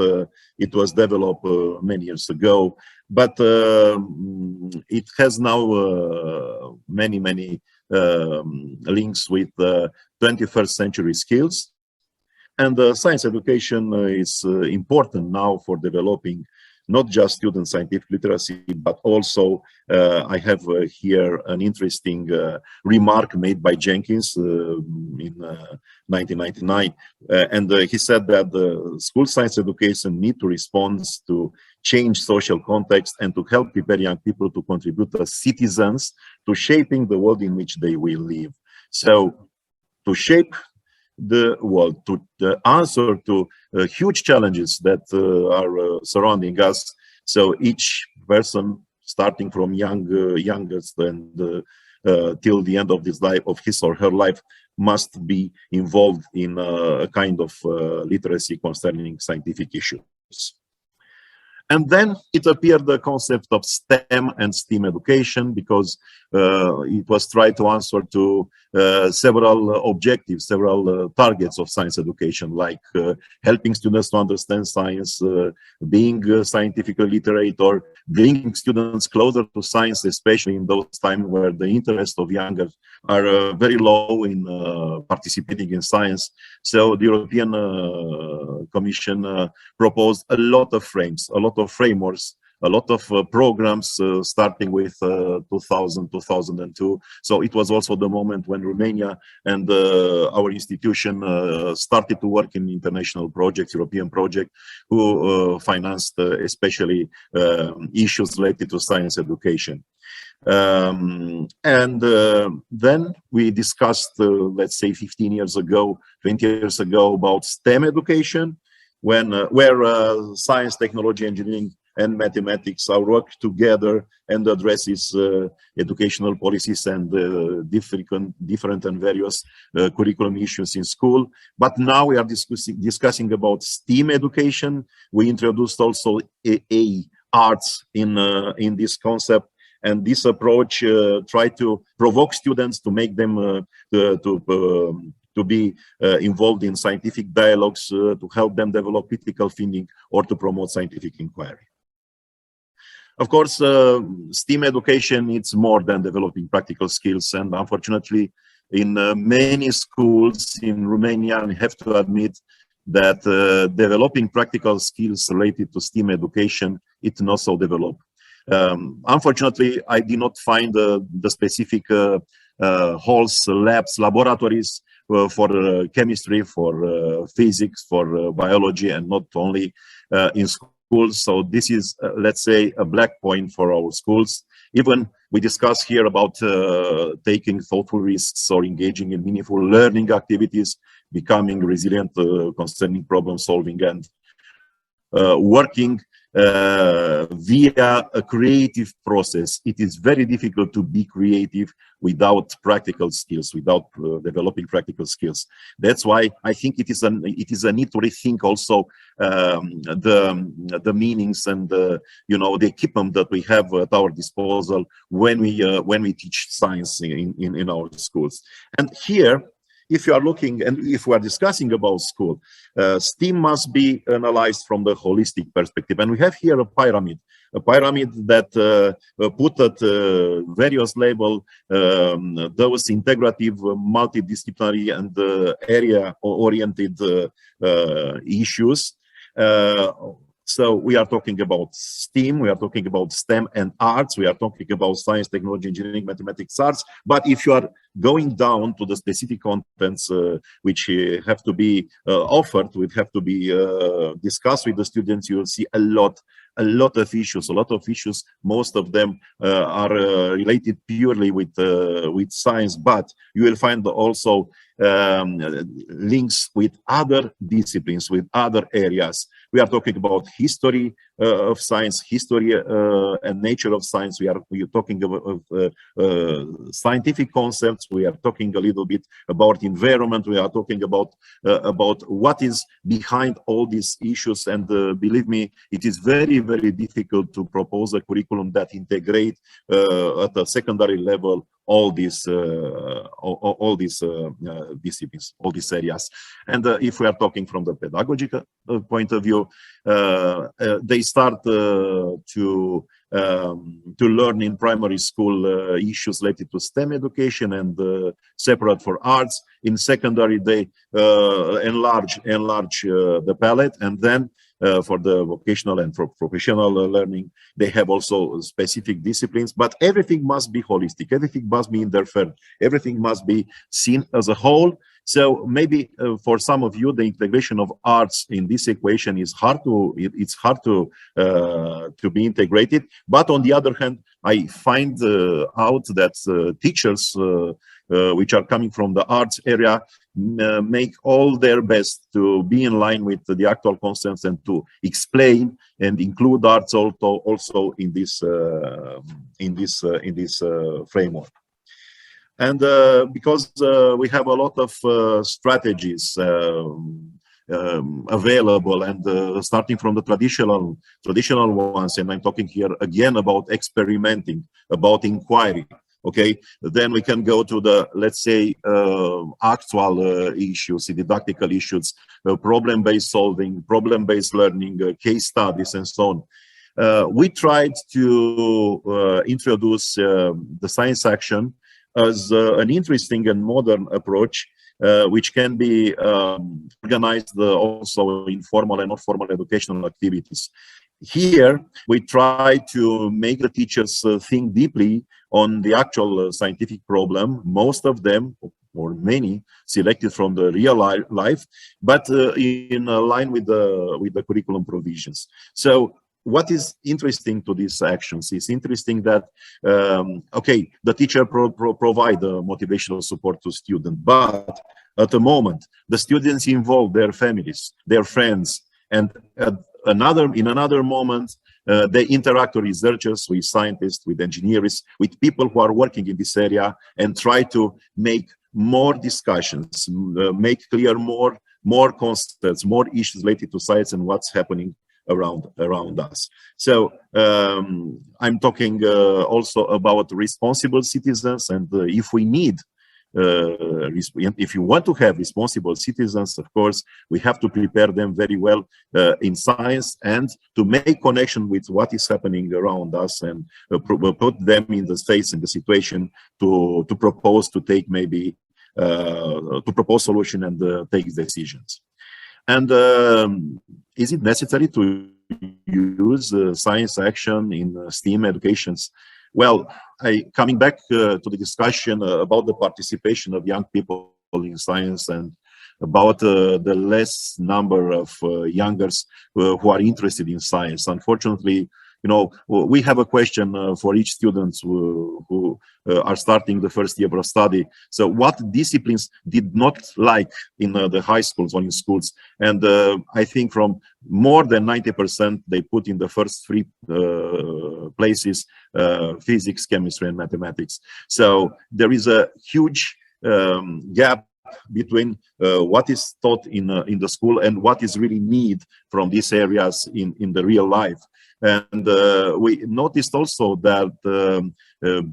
It was developed many years ago, but it has now many links with 21st century skills. And science education is important now for developing not just student scientific literacy, but also I have here an interesting remark made by Jenkins in 1999. And he said that the school science education need to respond to change social context and to help prepare young people to contribute as citizens to shaping the world in which they will live. So to shape the world, to answer to huge challenges that are surrounding us. So each person, starting from youngest and till the end of his life, of his or her life, must be involved in a kind of literacy concerning scientific issues. And then it appeared the concept of STEM and STEAM education, because it was tried to answer to several objectives, several targets of science education, like helping students to understand science, being scientifically literate, or bringing students closer to science, especially in those times where the interest of younger are very low in participating in science. So the European Commission proposed a lot of frames, a lot of frameworks, a lot of programs starting with 2000, 2002. So it was also the moment when Romania and our institution started to work in international projects, European projects, who financed especially issues related to science education. Then we discussed, let's say 15 years ago, 20 years ago, about STEM education, when where science, technology, engineering, and mathematics are worked together and addresses educational policies and different and various curriculum issues in school. But now we are discussing about STEAM education. We introduced also arts in this concept. And this approach tried to provoke students to make them to be involved in scientific dialogues, to help them develop critical thinking, or to promote scientific inquiry. Of course, STEAM education, it's more than developing practical skills, and unfortunately, in many schools in Romania, I have to admit that developing practical skills related to STEAM education, it's not so developed. Unfortunately, I did not find the specific halls, labs, laboratories for chemistry, for physics, for biology, and not only in schools. So this is, let's say, a black point for our schools. Even we discuss here about taking thoughtful risks or engaging in meaningful learning activities, becoming resilient concerning problem solving, and working via a creative process. It is very difficult to be creative without practical skills, without developing practical skills. That's why I think it is a need to rethink also the meanings and you know, the equipment that we have at our disposal when we teach science in our schools. And here, if you are looking and if we are discussing about school, STEAM must be analyzed from the holistic perspective. And we have here a pyramid that put at various level those integrative, multidisciplinary and area-oriented issues. So we are talking about STEAM, we are talking about STEM and arts, we are talking about science, technology, engineering, mathematics, arts. But if you are going down to the specific contents which have to be offered, which have to be discussed with the students, you will see a lot of issues. Most of them are related purely with science, but you will find also links with other disciplines, with other areas. We are talking about history of science, history and nature of science. We are talking about scientific concepts. We are talking a little bit about environment. We are talking about what is behind all these issues. And believe me, it is very, very difficult to propose a curriculum that integrate at a secondary level all these disciplines, all these areas. And if we are talking from the pedagogical point of view, they start to learn in primary school issues related to STEM education and separate for arts. In secondary, they enlarge the palette, and then for the vocational and professional learning, they have also specific disciplines, but everything must be holistic, everything must be interfered, everything must be seen as a whole. So maybe for some of you, the integration of arts in this equation is hard to be integrated. But on the other hand, I find out that teachers which are coming from the arts area make all their best to be in line with the actual concepts and to explain and include arts also in this framework. And because we have a lot of strategies available, and starting from the traditional ones, and I'm talking here again about experimenting, about inquiry. Okay, then we can go to the, let's say, actual issues, didactical issues, problem-based solving, problem-based learning, case studies, and so on. We tried to introduce the science action as an interesting and modern approach, which can be organized also in formal and non-formal educational activities. Here, we try to make the teachers think deeply on the actual scientific problem, most of them, or many, selected from the real life, but in line with the curriculum provisions. So what is interesting to these actions is interesting that, okay, the teacher provide motivational support to students, but at the moment, the students involve their families, their friends, and in another moment, they interact with researchers, with scientists, with engineers, with people who are working in this area, and try to make more discussions, make clear more concepts, more issues related to science and what's happening around us. So I'm talking also about responsible citizens, and if we need if you want to have responsible citizens, of course, we have to prepare them very well in science and to make connection with what is happening around us, and put them in the space, in the situation to propose, to take maybe to propose solution and take decisions. And is it necessary to use science action in STEAM educations? Well, coming back to the discussion about the participation of young people in science and about the less number of youngers who are interested in science. Unfortunately, you know, we have a question for each student who are starting the first year of study. So what disciplines did not like in the high schools or in schools? And I think from more than 90%, they put in the first three places physics, chemistry, and mathematics. So there is a huge gap between what is taught in the school and what is really need from these areas in the real life. And we noticed also that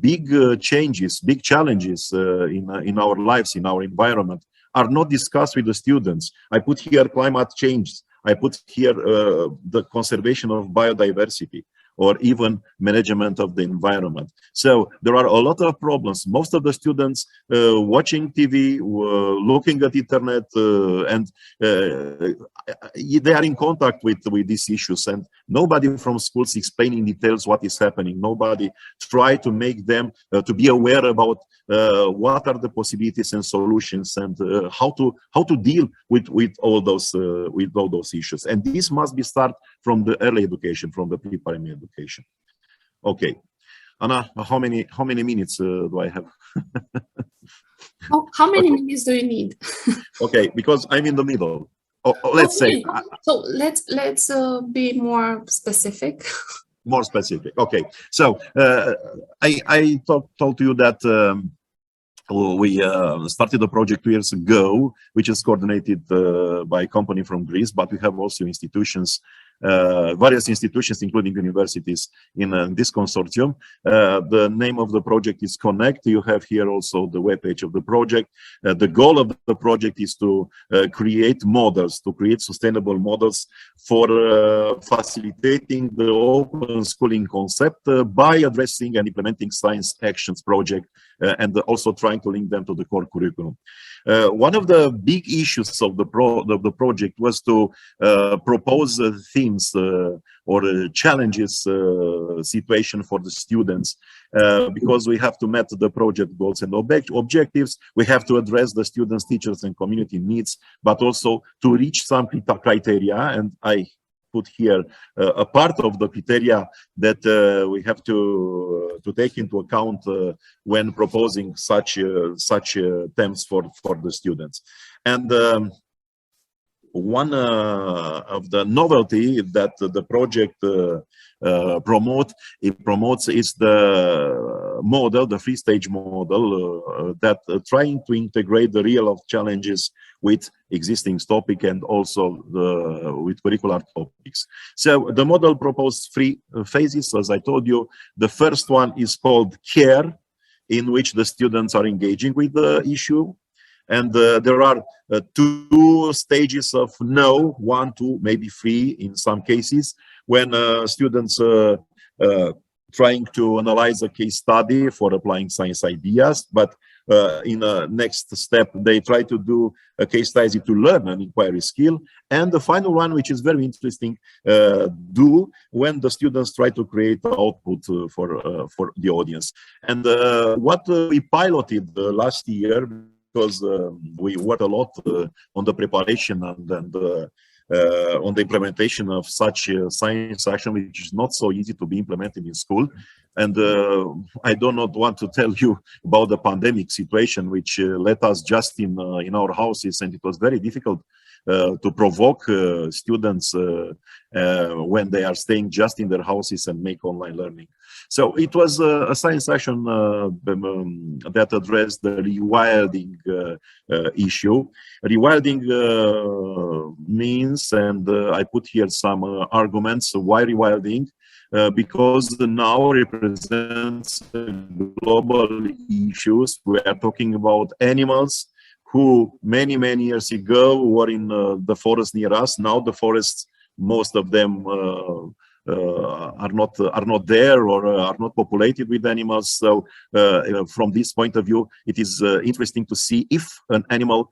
big changes, big challenges in our lives, in our environment, are not discussed with the students. I put here climate change. I put here the conservation of biodiversity, or even management of the environment. So there are a lot of problems. Most of the students watching TV, looking at internet, and they are in contact with these issues, and nobody from schools explaining details what is happening. Nobody try to make them to be aware about what are the possibilities and solutions, and how to deal with all those issues. And this must be started from the early education, from the pre-primary education. Okay, Anna, how many minutes do I have? How many minutes do you need? Okay, because I'm in the middle. Let's say. So let's be more specific. More specific. Okay, so I told you that we started a project 2 years ago, which is coordinated by a company from Greece, but we have also institutions, various institutions, including universities, in this consortium. The name of the project is Connect. You have here also the webpage of the project. The goal of the project is to create models, to create sustainable models for facilitating the open schooling concept by addressing and implementing science actions project, and also trying to link them to the core curriculum. One of the big issues of the project was to propose themes or challenges situation for the students, because we have to meet the project goals and objectives. We have to address the students, teachers, and community needs, but also to reach some criteria. And I put here a part of the criteria that we have to take into account when proposing such themes for the students. And one of the novelty that the project promotes is the model, the three-stage model, that trying to integrate the real of challenges with existing topic and also with curricular topics. So the model proposed 3 phases, as I told you. The first one is called care, in which the students are engaging with the issue. And there are 2 stages of no, 1, 2, maybe 3 in some cases, when students trying to analyze a case study for applying science ideas, but in a next step, they try to do a case study to learn an inquiry skill. And the final one, which is very interesting, do when the students try to create output for the audience. And what we piloted last year, because we worked a lot on the preparation and on the implementation of such science action, which is not so easy to be implemented in school. And I do not want to tell you about the pandemic situation, which led us just in our houses, and it was very difficult to provoke students when they are staying just in their houses and make online learning. So it was a science action that addressed the rewilding issue. Rewilding means, and I put here some arguments why rewilding, because now represents global issues. We are talking about animals who many years ago were in the forest near us. Now the forests, most of them are not there or are not populated with animals. So from this point of view, it is interesting to see if an animal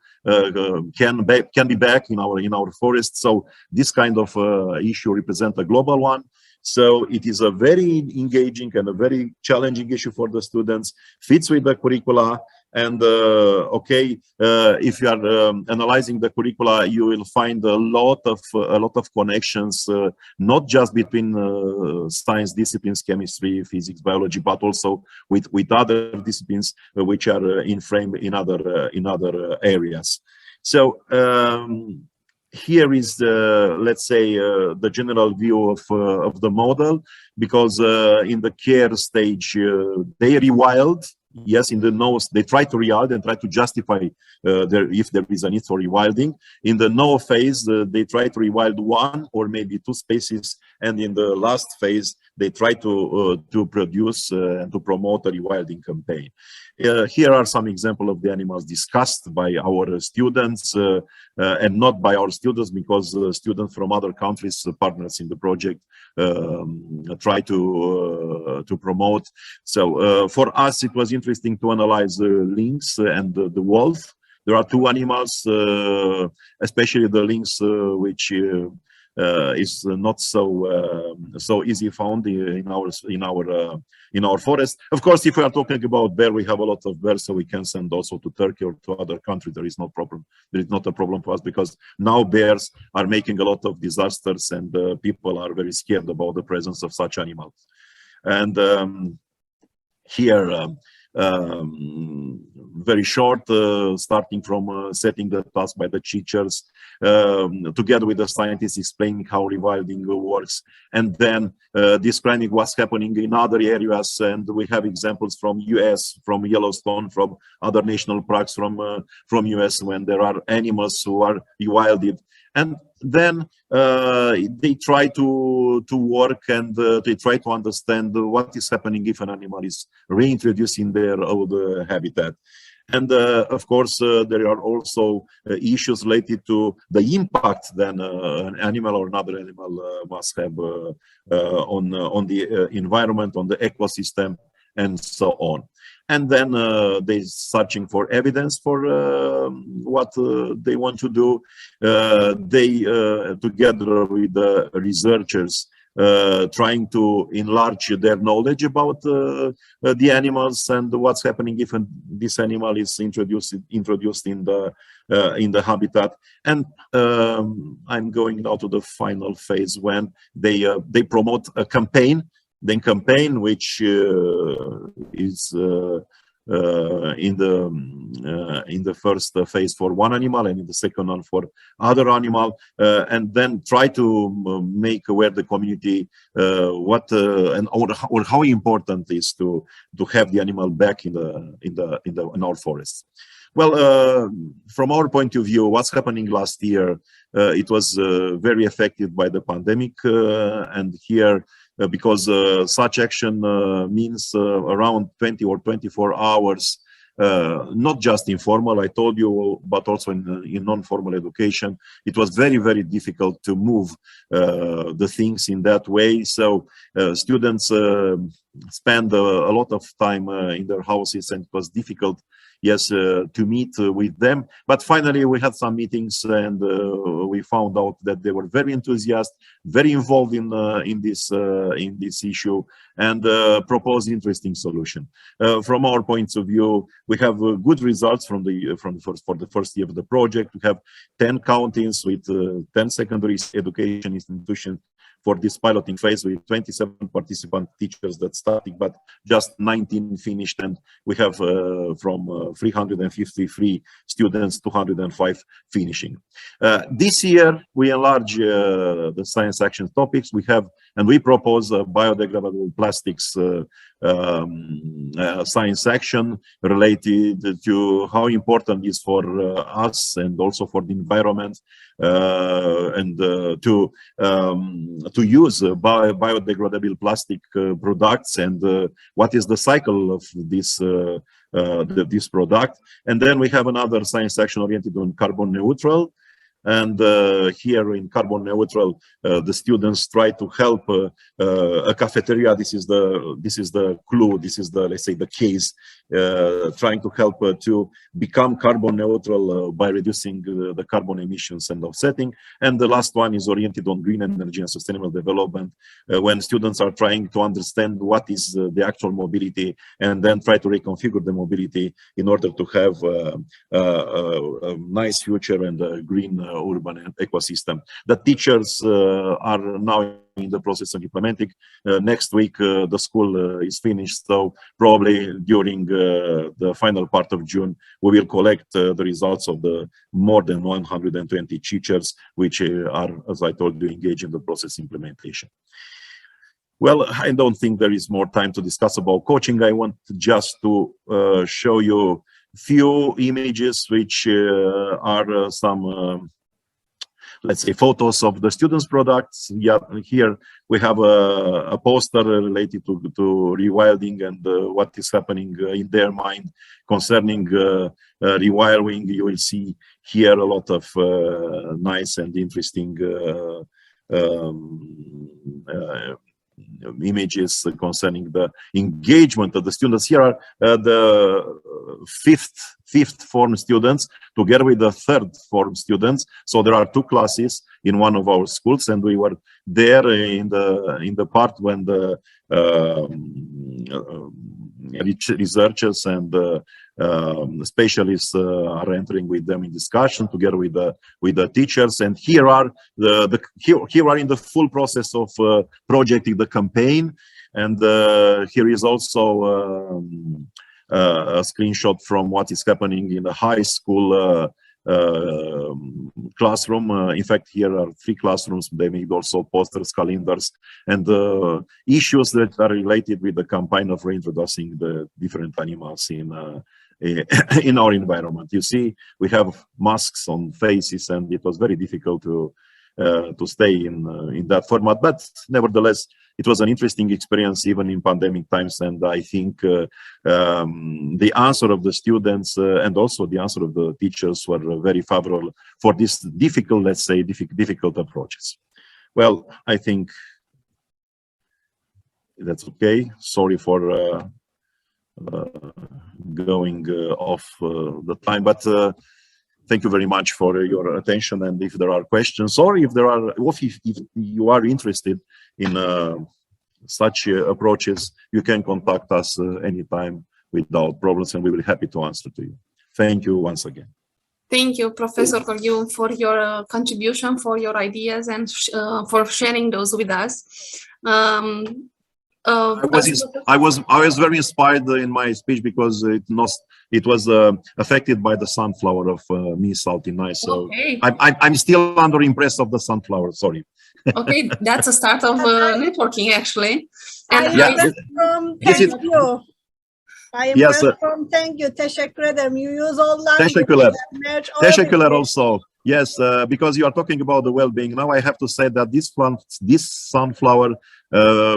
can be back in our forest. So this kind of issue represents a global one. So it is a very engaging and a very challenging issue for the students, fits with the curricula, And okay, if you are analyzing the curricula, you will find a lot of connections, not just between science disciplines, chemistry, physics, biology, but also with other disciplines which are in frame in other areas. So here is the, let's say, the general view of the model, because in the care stage they rewild. Yes, in the nose, they try to rewild and try to justify if there is a need for rewilding. In the no phase, they try to rewild one or maybe two species, and in the last phase, they try to produce and to promote a rewilding campaign. Here are some examples of the animals discussed by our students, and not by our students, because students from other countries, partners in the project, try to promote. So for us, it was interesting to analyze the lynx and the wolf. There are two animals, especially the lynx, which is not so easy found in our forest. Of course, if we are talking about bear, we have a lot of bears, so we can send also to Turkey or to other countries. There is no problem. There is not a problem for us, because now bears are making a lot of disasters, and people are very scared about the presence of such animals. And here, very short, starting from setting the task by the teachers, together with the scientists explaining how rewilding works, and then describing what's happening in other areas. And we have examples from US, from Yellowstone, from other national parks from US, when there are animals who are rewilded. And then they try to work, and they try to understand what is happening if an animal is reintroduced in their old habitat. And of course, there are also issues related to the impact that an animal or another animal must have on the environment, on the ecosystem, and so on. And then they're searching for evidence for what they want to do. They, together with the researchers, trying to enlarge their knowledge about the animals and what's happening if this animal is introduced in the habitat. And I'm going now to the final phase, when they promote a campaign. Then campaign, which is in the first phase for one animal, and in the second one for other animal, and then try to make aware the community what or how important it is to have the animal back in our forests. Well, from our point of view, what's happening last year, it was very affected by the pandemic, and here, because such action means around 20 or 24 hours, not just informal, I told you, but also in non-formal education. It was very, very difficult to move the things in that way. So students spend a lot of time in their houses, and it was difficult, yes, to meet with them. But finally, we had some meetings, and we found out that they were very enthusiastic, very involved in this issue, and proposed interesting solution. From our points of view, we have good results for the first year of the project. We have 10 counties with 10 secondary education institutions for this piloting phase, with 27 participant teachers that started, but just 19 finished, and we have from 353 students, 205 finishing. This year, we enlarge the science action topics. We have, and we propose biodegradable plastics science action related to how important it is for us and also for the environment, and to use biodegradable plastic products, and what is the cycle of this this product. And then we have another science action oriented on carbon neutral. And here in carbon neutral, the students try to help a cafeteria. This is the clue. This is the, let's say, the case, trying to help to become carbon neutral by reducing the carbon emissions and offsetting. And the last one is oriented on green energy and sustainable development, when students are trying to understand what is the actual mobility and then try to reconfigure the mobility in order to have a nice future and a green urban ecosystem. The teachers are now in the process of implementing. Next week, the school is finished, so probably during the final part of June, we will collect the results of the more than 120 teachers, which are, as I told you, engaged in the process implementation. Well, I don't think there is more time to discuss about coaching. I want just to show you few images which are some let's say photos of the students' products. Yeah, here we have a poster related to rewilding and what is happening in their mind concerning rewiring. You will see here a lot of nice and interesting images concerning the engagement of the students. Here are the fifth form students together with the third form students. So there are two classes in one of our schools, and we were there in the part when the researchers and specialists are entering with them in discussion together with the teachers. And here are here are in the full process of projecting the campaign. And here is also a screenshot from what is happening in the high school classroom. In fact, here are 3 classrooms. They made also posters, calendars, and issues that are related with the campaign of reintroducing the different animals in our environment. You see, we have masks on faces, and it was very difficult to stay in that format. But nevertheless, it was an interesting experience even in pandemic times, and I think the answer of the students and also the answer of the teachers were very favorable for this difficult, let's say, difficult approaches. Well, I think that's okay. Sorry for going off the time, but thank you very much for your attention. And if there are questions, or if you are interested in such approaches, you can contact us anytime without problems, and we will be happy to answer to you. Thank you once again. Thank you, Professor GORGHIU, for your contribution, for your ideas, and for sharing those with us. I was very inspired in my speech because it was affected by the sunflower of Miss ALTINAY. So okay. I'm still under impressed of the sunflower. Sorry. Okay, that's a start of networking, actually. And I am from thank you. Teşekkür ederim. You use all language. Teşekkürler also. Yes, because you are talking about the well-being. Now I have to say that this sunflower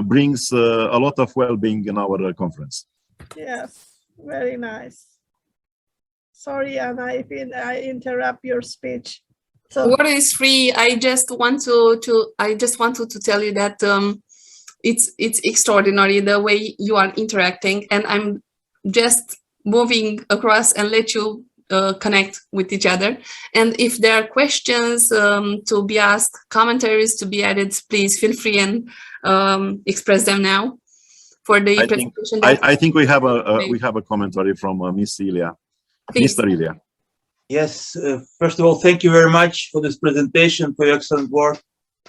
brings a lot of well-being in our conference. Yes, very nice. Sorry, Anna, if I interrupt your speech. So word is free. I just wanted to tell you that it's extraordinary the way you are interacting, and I'm just moving across and let you connect with each other. And if there are questions to be asked, commentaries to be added, please feel free and express them now for the presentation. I think we have a commentary from Miss Ilya. Mr. Ilya. Yes, first of all, thank you very much for this presentation, for your excellent work.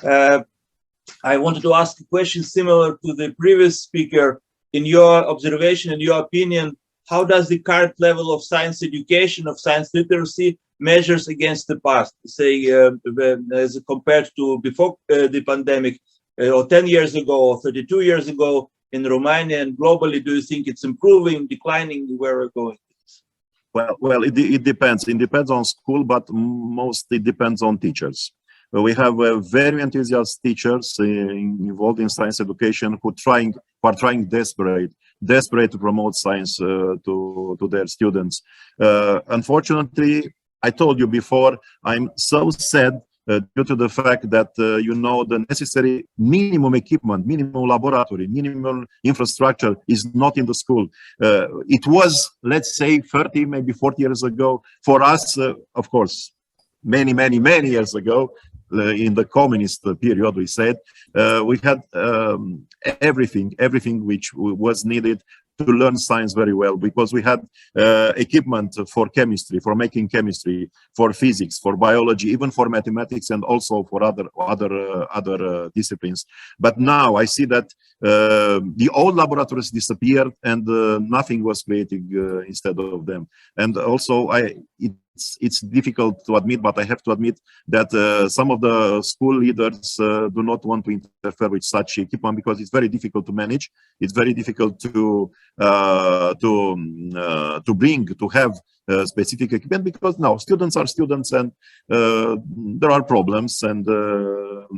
I wanted to ask a question similar to the previous speaker. In your observation, in your opinion, how does the current level of science education, of science literacy, measures against the past, say, as compared to before the pandemic, or 10 years ago, or 32 years ago in Romania and globally? Do you think it's improving, declining, where we're going? Well, it depends. It depends on school, but mostly depends on teachers. We have very enthusiastic teachers involved in science education who are trying desperate to promote science to their students. Unfortunately, I told you before, I'm so sad due to the fact that, you know, the necessary minimum equipment, minimum laboratory, minimum infrastructure is not in the school. It was, let's say, 30, maybe 40 years ago. For us, of course, many years ago, in the communist period, we said, we had everything which was needed to learn science very well, because we had equipment for chemistry, for making chemistry, for physics, for biology, even for mathematics, and also for other disciplines. But now I see that the old laboratories disappeared, and nothing was created instead of them. And also, it's difficult to admit, but I have to admit that some of the school leaders do not want to interfere with such equipment, because it's very difficult to manage. It's very difficult to have specific equipment, because now students are students, and there are problems, and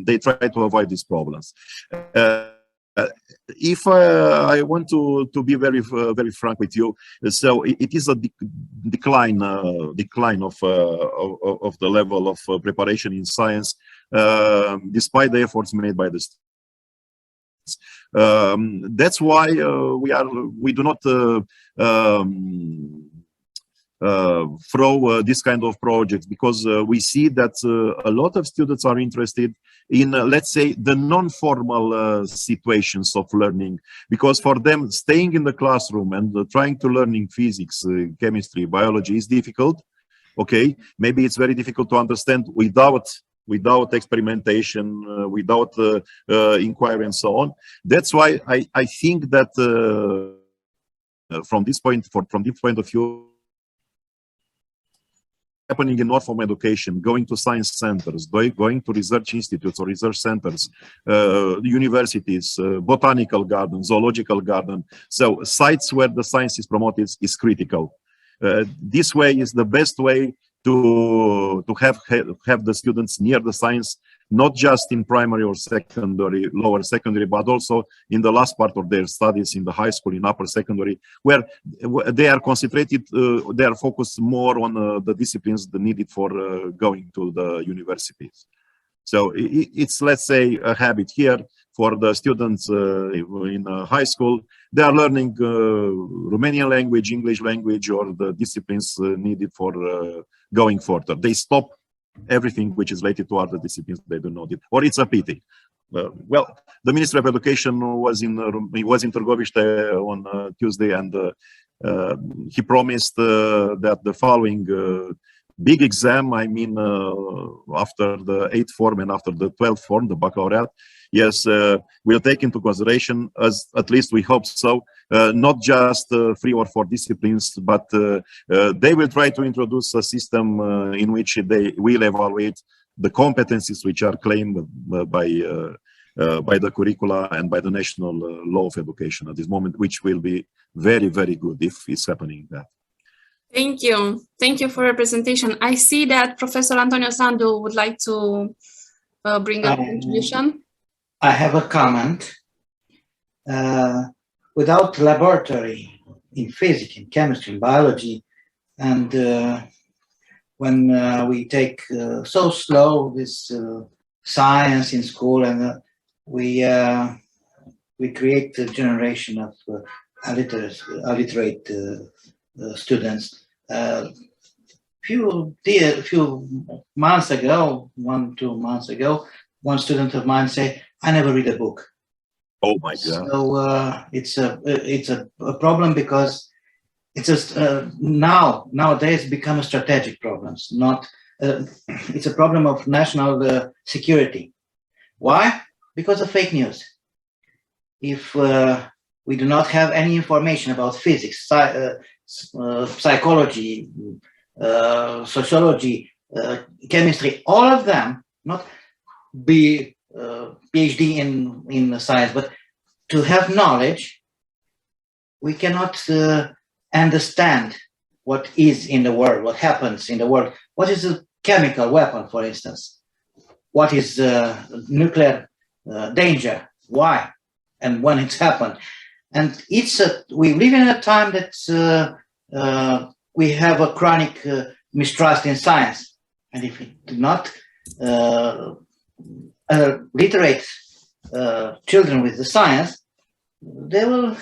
they try to avoid these problems. If I want to be very frank with you, so it is a decline of the level of preparation in science, despite the efforts made by the students. That's why we do not throw this kind of projects, because we see that a lot of students are interested in, let's say, the non-formal situations of learning, because for them staying in the classroom and trying to learn in physics, chemistry, biology is difficult. Okay, maybe it's very difficult to understand without experimentation, without inquiry and so on. That's why I think that from this point of view, happening in non-formal education, going to science centers, going to research institutes or research centers, universities, botanical gardens, zoological garden. So sites where the science is promoted is critical. This way is the best way to have the students near the science, not just in primary or secondary, lower secondary, but also in the last part of their studies in the high school, in upper secondary, where they are concentrated, they are focused more on the disciplines needed for going to the universities. So it's, let's say, a habit here for the students in high school. They are learning Romanian language, English language, or the disciplines needed for going further. They stop everything which is related to other disciplines. They do not need, or it's a pity. Well, the Ministry of Education was in Târgoviște on Tuesday, and he promised that the following big exam, I mean, after the 8th form and after the 12th form, the baccalaureate, yes, we'll take into consideration, as at least we hope so, not just 3 or 4 disciplines, but they will try to introduce a system in which they will evaluate the competencies which are claimed by the curricula and by the national law of education at this moment, which will be very, very good if it's happening that. Thank you. Thank you for your presentation. I see that Professor Antonio Sandu would like to bring a contribution. I have a comment. Without laboratory in physics, in chemistry, in biology, and when we take so slow this science in school, and we create a generation of illiterate students. Few months ago, 1-2 months ago, one student of mine said, "I never read a book." Oh my God! So it's a problem, because it's just nowadays become a strategic problem. Not it's a problem of national security. Why? Because of fake news. If we do not have any information about physics, psychology, sociology, chemistry, all of them, not be Ph.D. in science, but to have knowledge, we cannot understand what is in the world, what happens in the world. What is a chemical weapon, for instance? What is nuclear danger? Why? And when it's happened? And we live in a time that we have a chronic mistrust in science. And if we do not literate children with the science, they will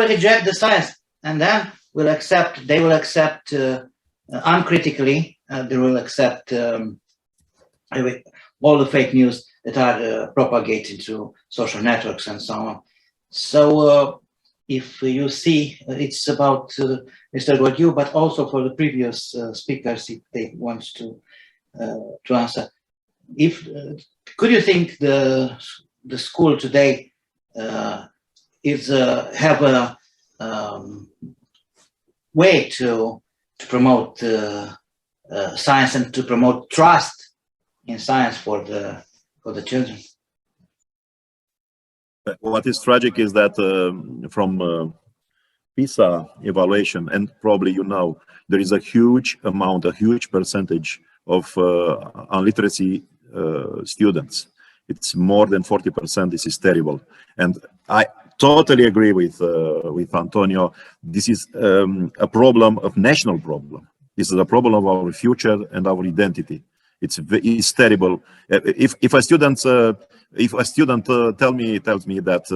reject the science, and then they will accept uncritically. They will accept all the fake news that are propagated through social networks and so on. So if you see, it's about Mr. GORGHIU, but also for the previous speakers, if they want to answer. Could you think the school today is have a way to promote science and to promote trust in science for the children? What is tragic is that from PISA evaluation, and probably you know, there is a huge amount, a huge percentage of illiteracy students. It's more than 40%. This is terrible, and I totally agree with Antonio. This is a problem, of national problem. This is a problem of our future and our identity. It's terrible. If a student tells me that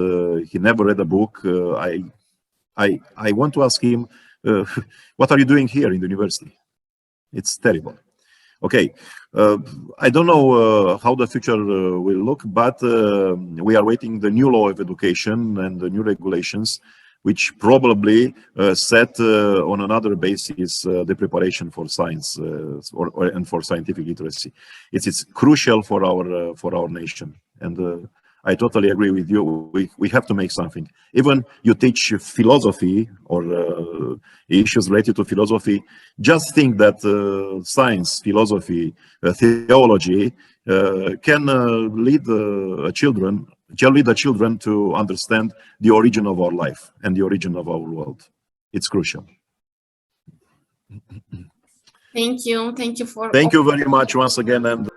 he never read a book, I want to ask him, what are you doing here in the university? It's terrible. Okay, I don't know how the future will look, but we are waiting the new law of education and the new regulations, which probably set on another basis the preparation for science and for scientific literacy. It's crucial for our nation, and I totally agree with you. We have to make something. Even you teach philosophy or issues related to philosophy, just think that science, philosophy, theology can lead the children to understand the origin of our life and the origin of our world. It's crucial. Thank you. Thank you for. Thank you very much once again. And